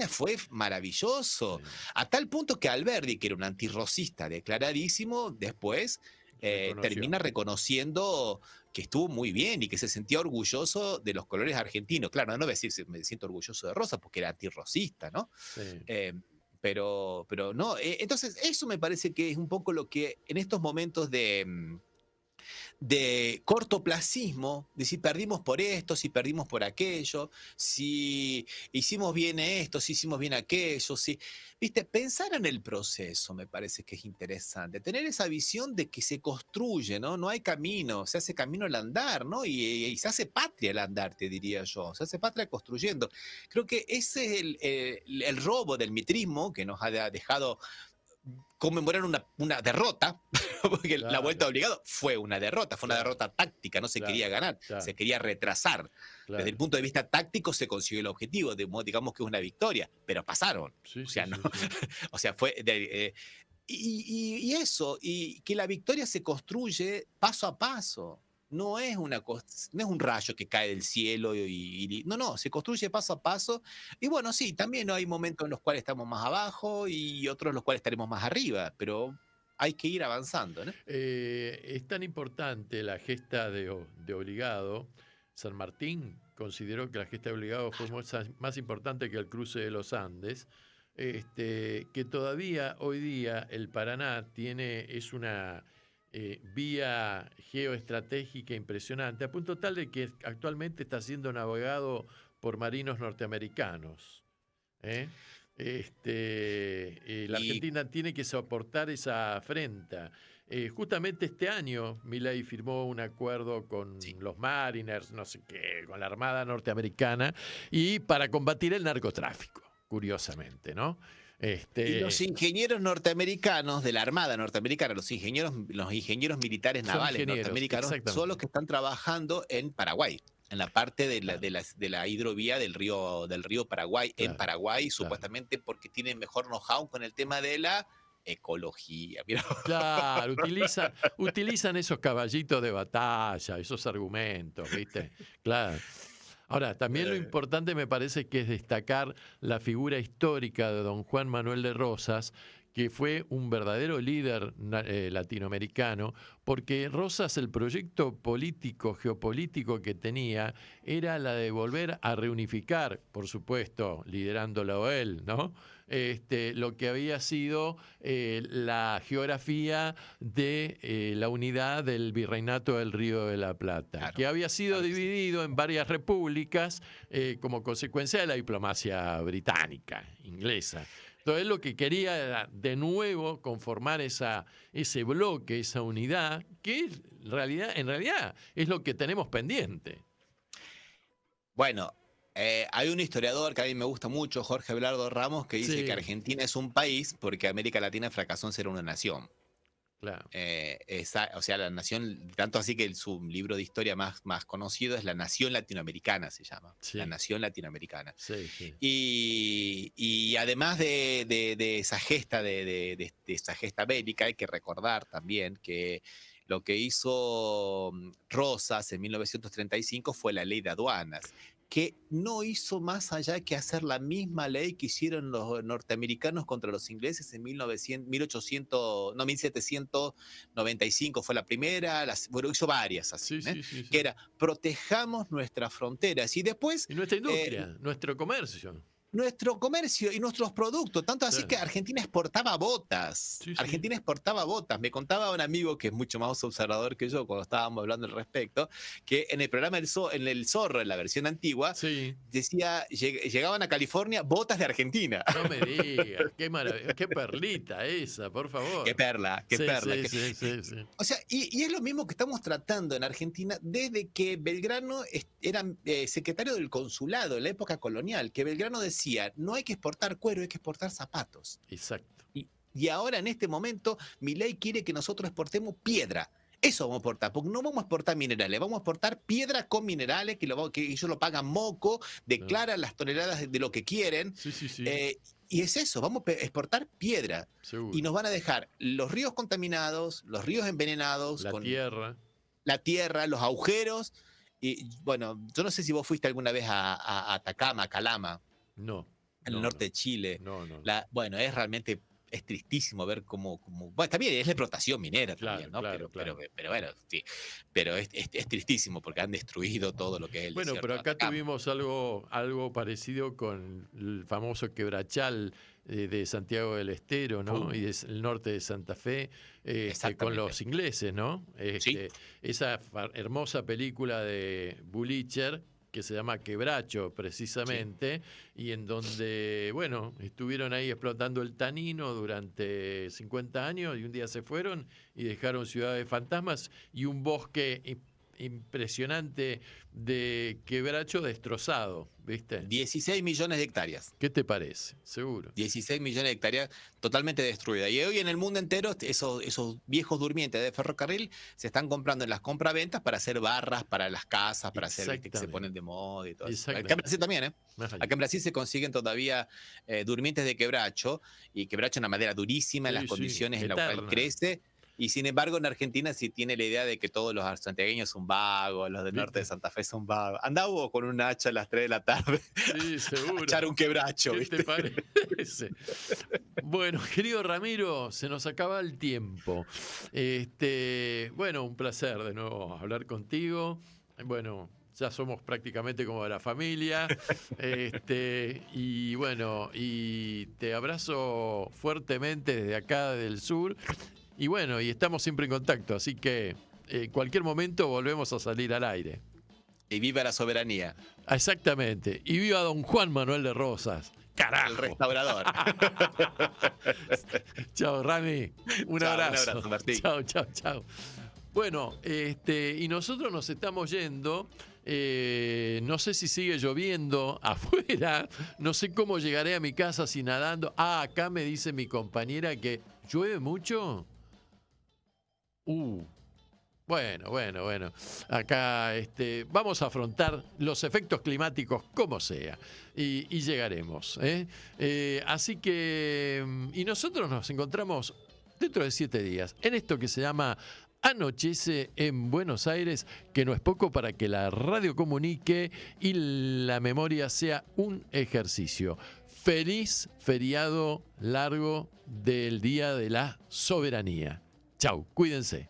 fue maravilloso. Sí. A tal punto que Alberdi, que era un antirrosista declaradísimo, después termina reconociendo que estuvo muy bien y que se sentía orgulloso de los colores argentinos. Claro, no voy a decir me siento orgulloso de Rosa porque era antirrosista, ¿no? Sí. Pero no, entonces eso me parece que es un poco lo que en estos momentos de cortoplacismo, de si perdimos por esto, si perdimos por aquello, si hicimos bien esto, si hicimos bien aquello, viste, pensar en el proceso me parece que es interesante, tener esa visión de que se construye, ¿no? No hay camino, se hace camino al andar, ¿no? Y se hace patria al andar, te diría yo, se hace patria construyendo. Creo que ese es el robo del mitrismo que nos ha dejado conmemorar una derrota, porque la vuelta obligado fue una derrota, fue una derrota táctica, no se quería ganar, se quería retrasar. Desde el punto de vista táctico se consiguió el objetivo, digamos que es una victoria, pero pasaron. O sea, fue... y eso, y que la victoria se construye paso a paso. No es un rayo que cae del cielo no, se construye paso a paso. Y bueno, sí, también hay momentos en los cuales estamos más abajo y otros en los cuales estaremos más arriba, pero hay que ir avanzando, ¿no? Es tan importante la gesta de obligado. San Martín consideró que la gesta de obligado fue más importante que el cruce de los Andes, que todavía hoy día el Paraná es una vía geoestratégica impresionante, a punto tal de que actualmente está siendo navegado por marinos norteamericanos. La Argentina tiene que soportar esa afrenta. Justamente este año Milei firmó un acuerdo con los Mariners, no sé qué, con la Armada norteamericana, y para combatir el narcotráfico, curiosamente, ¿no? Y los ingenieros norteamericanos de la Armada norteamericana, los ingenieros militares navales norteamericanos, son los que están trabajando en Paraguay, en la parte de la hidrovía del río Paraguay, en Paraguay, supuestamente porque tienen mejor know-how con el tema de la ecología. Mirá. Claro, utilizan esos caballitos de batalla, esos argumentos, ¿viste? Claro. Ahora, también lo importante me parece que es destacar la figura histórica de don Juan Manuel de Rosas, que fue un verdadero líder latinoamericano, porque Rosas, el proyecto político, geopolítico que tenía, era la de volver a reunificar, por supuesto, liderándolo él, ¿no? Lo que había sido la geografía de la unidad del Virreinato del Río de la Plata, que había sido dividido en varias repúblicas como consecuencia de la diplomacia británica, inglesa. Entonces lo que quería era de nuevo conformar ese bloque, esa unidad, que en realidad es lo que tenemos pendiente. Bueno, hay un historiador que a mí me gusta mucho, Jorge Abelardo Ramos, que dice que Argentina es un país porque América Latina fracasó en ser una nación. Claro. O sea, la nación, tanto así que su libro de historia más conocido es La Nación Latinoamericana, se llama. Sí. La Nación Latinoamericana. Sí, sí. Y además de esa gesta, de esa gesta bélica, hay que recordar también que lo que hizo Rosas en 1935 fue la ley de aduanas, que no hizo más allá que hacer la misma ley que hicieron los norteamericanos contra los ingleses en 1795 fue la primera, bueno, hizo varias así, sí. Que era protejamos nuestras fronteras y después... Y nuestra industria, nuestro comercio. Nuestro comercio y nuestros productos, tanto así que Argentina exportaba botas. Argentina exportaba botas. Me contaba un amigo que es mucho más observador que yo cuando estábamos hablando al respecto, que en el programa en el Zorro, en la versión antigua, decía, llegaban a California botas de Argentina. No me digas, qué maravilla, qué perlita esa, por favor. Qué perla, qué perla. Sí. O sea, y es lo mismo que estamos tratando en Argentina desde que Belgrano era secretario del consulado en la época colonial, que Belgrano decía, no hay que exportar cuero, hay que exportar zapatos. Exacto. Y ahora, en este momento, Milei quiere que nosotros exportemos piedra. Eso vamos a exportar, porque no vamos a exportar minerales, vamos a exportar piedra con minerales, que ellos lo pagan moco, declaran las toneladas de lo que quieren. Y es eso, vamos a exportar piedra. Seguro. Y nos van a dejar los ríos contaminados, los ríos envenenados. La tierra, los agujeros. Y bueno, yo no sé si vos fuiste alguna vez a Atacama, a Calama. No. En el norte de Chile. No. Bueno, es realmente tristísimo ver cómo bueno, también es la explotación minera también, ¿no? Claro. Pero bueno, sí. Pero es tristísimo porque han destruido todo lo que es el desierto. Bueno, pero acá tuvimos algo parecido con el famoso quebrachal de Santiago del Estero, ¿no? Y del norte de Santa Fe, con los ingleses, ¿no? Esa hermosa película de Bulicher, que se llama Quebracho, precisamente, y en donde, bueno, estuvieron ahí explotando el tanino durante 50 años y un día se fueron y dejaron ciudades fantasmas y un bosque impresionante de quebracho destrozado, ¿viste? 16 millones de hectáreas. ¿Qué te parece? Seguro. 16 millones de hectáreas totalmente destruidas. Y hoy en el mundo entero esos viejos durmientes de ferrocarril se están comprando en las compraventas para hacer barras para las casas, para hacer que se ponen de moda y todo eso. Acá en Brasil también, Acá en Brasil se consiguen todavía durmientes de quebracho, y quebracho es una madera durísima en las condiciones en las cuales crece. Y sin embargo, en Argentina sí tiene la idea de que todos los santiagueños son vagos, los del norte de Santa Fe son vagos. Andá vos con un hacha a las 3 de la tarde. Sí, seguro. A echar un quebracho, ¿Qué ¿viste? te parece? Bueno, querido Ramiro, se nos acaba el tiempo. Bueno, un placer de nuevo hablar contigo. Bueno, ya somos prácticamente como de la familia. Y bueno, y te abrazo fuertemente desde acá del sur. Y bueno, y estamos siempre en contacto, así que en cualquier momento volvemos a salir al aire. Y viva la soberanía. Exactamente. Y viva don Juan Manuel de Rosas, Carajo. El restaurador. Chao, Rami. Un Chao, abrazo. un abrazo, Martín. Chao, chao, chao. Bueno, y nosotros nos estamos yendo. No sé si sigue lloviendo afuera. No sé cómo llegaré a mi casa si nadando. Acá me dice mi compañera que llueve mucho. Bueno. Acá vamos a afrontar los efectos climáticos como sea y llegaremos. Así que, y nosotros nos encontramos dentro de 7 días en esto que se llama Anochece en Buenos Aires, que no es poco para que la radio comunique y la memoria sea un ejercicio. Feliz feriado largo del Día de la Soberanía. Chau, cuídense.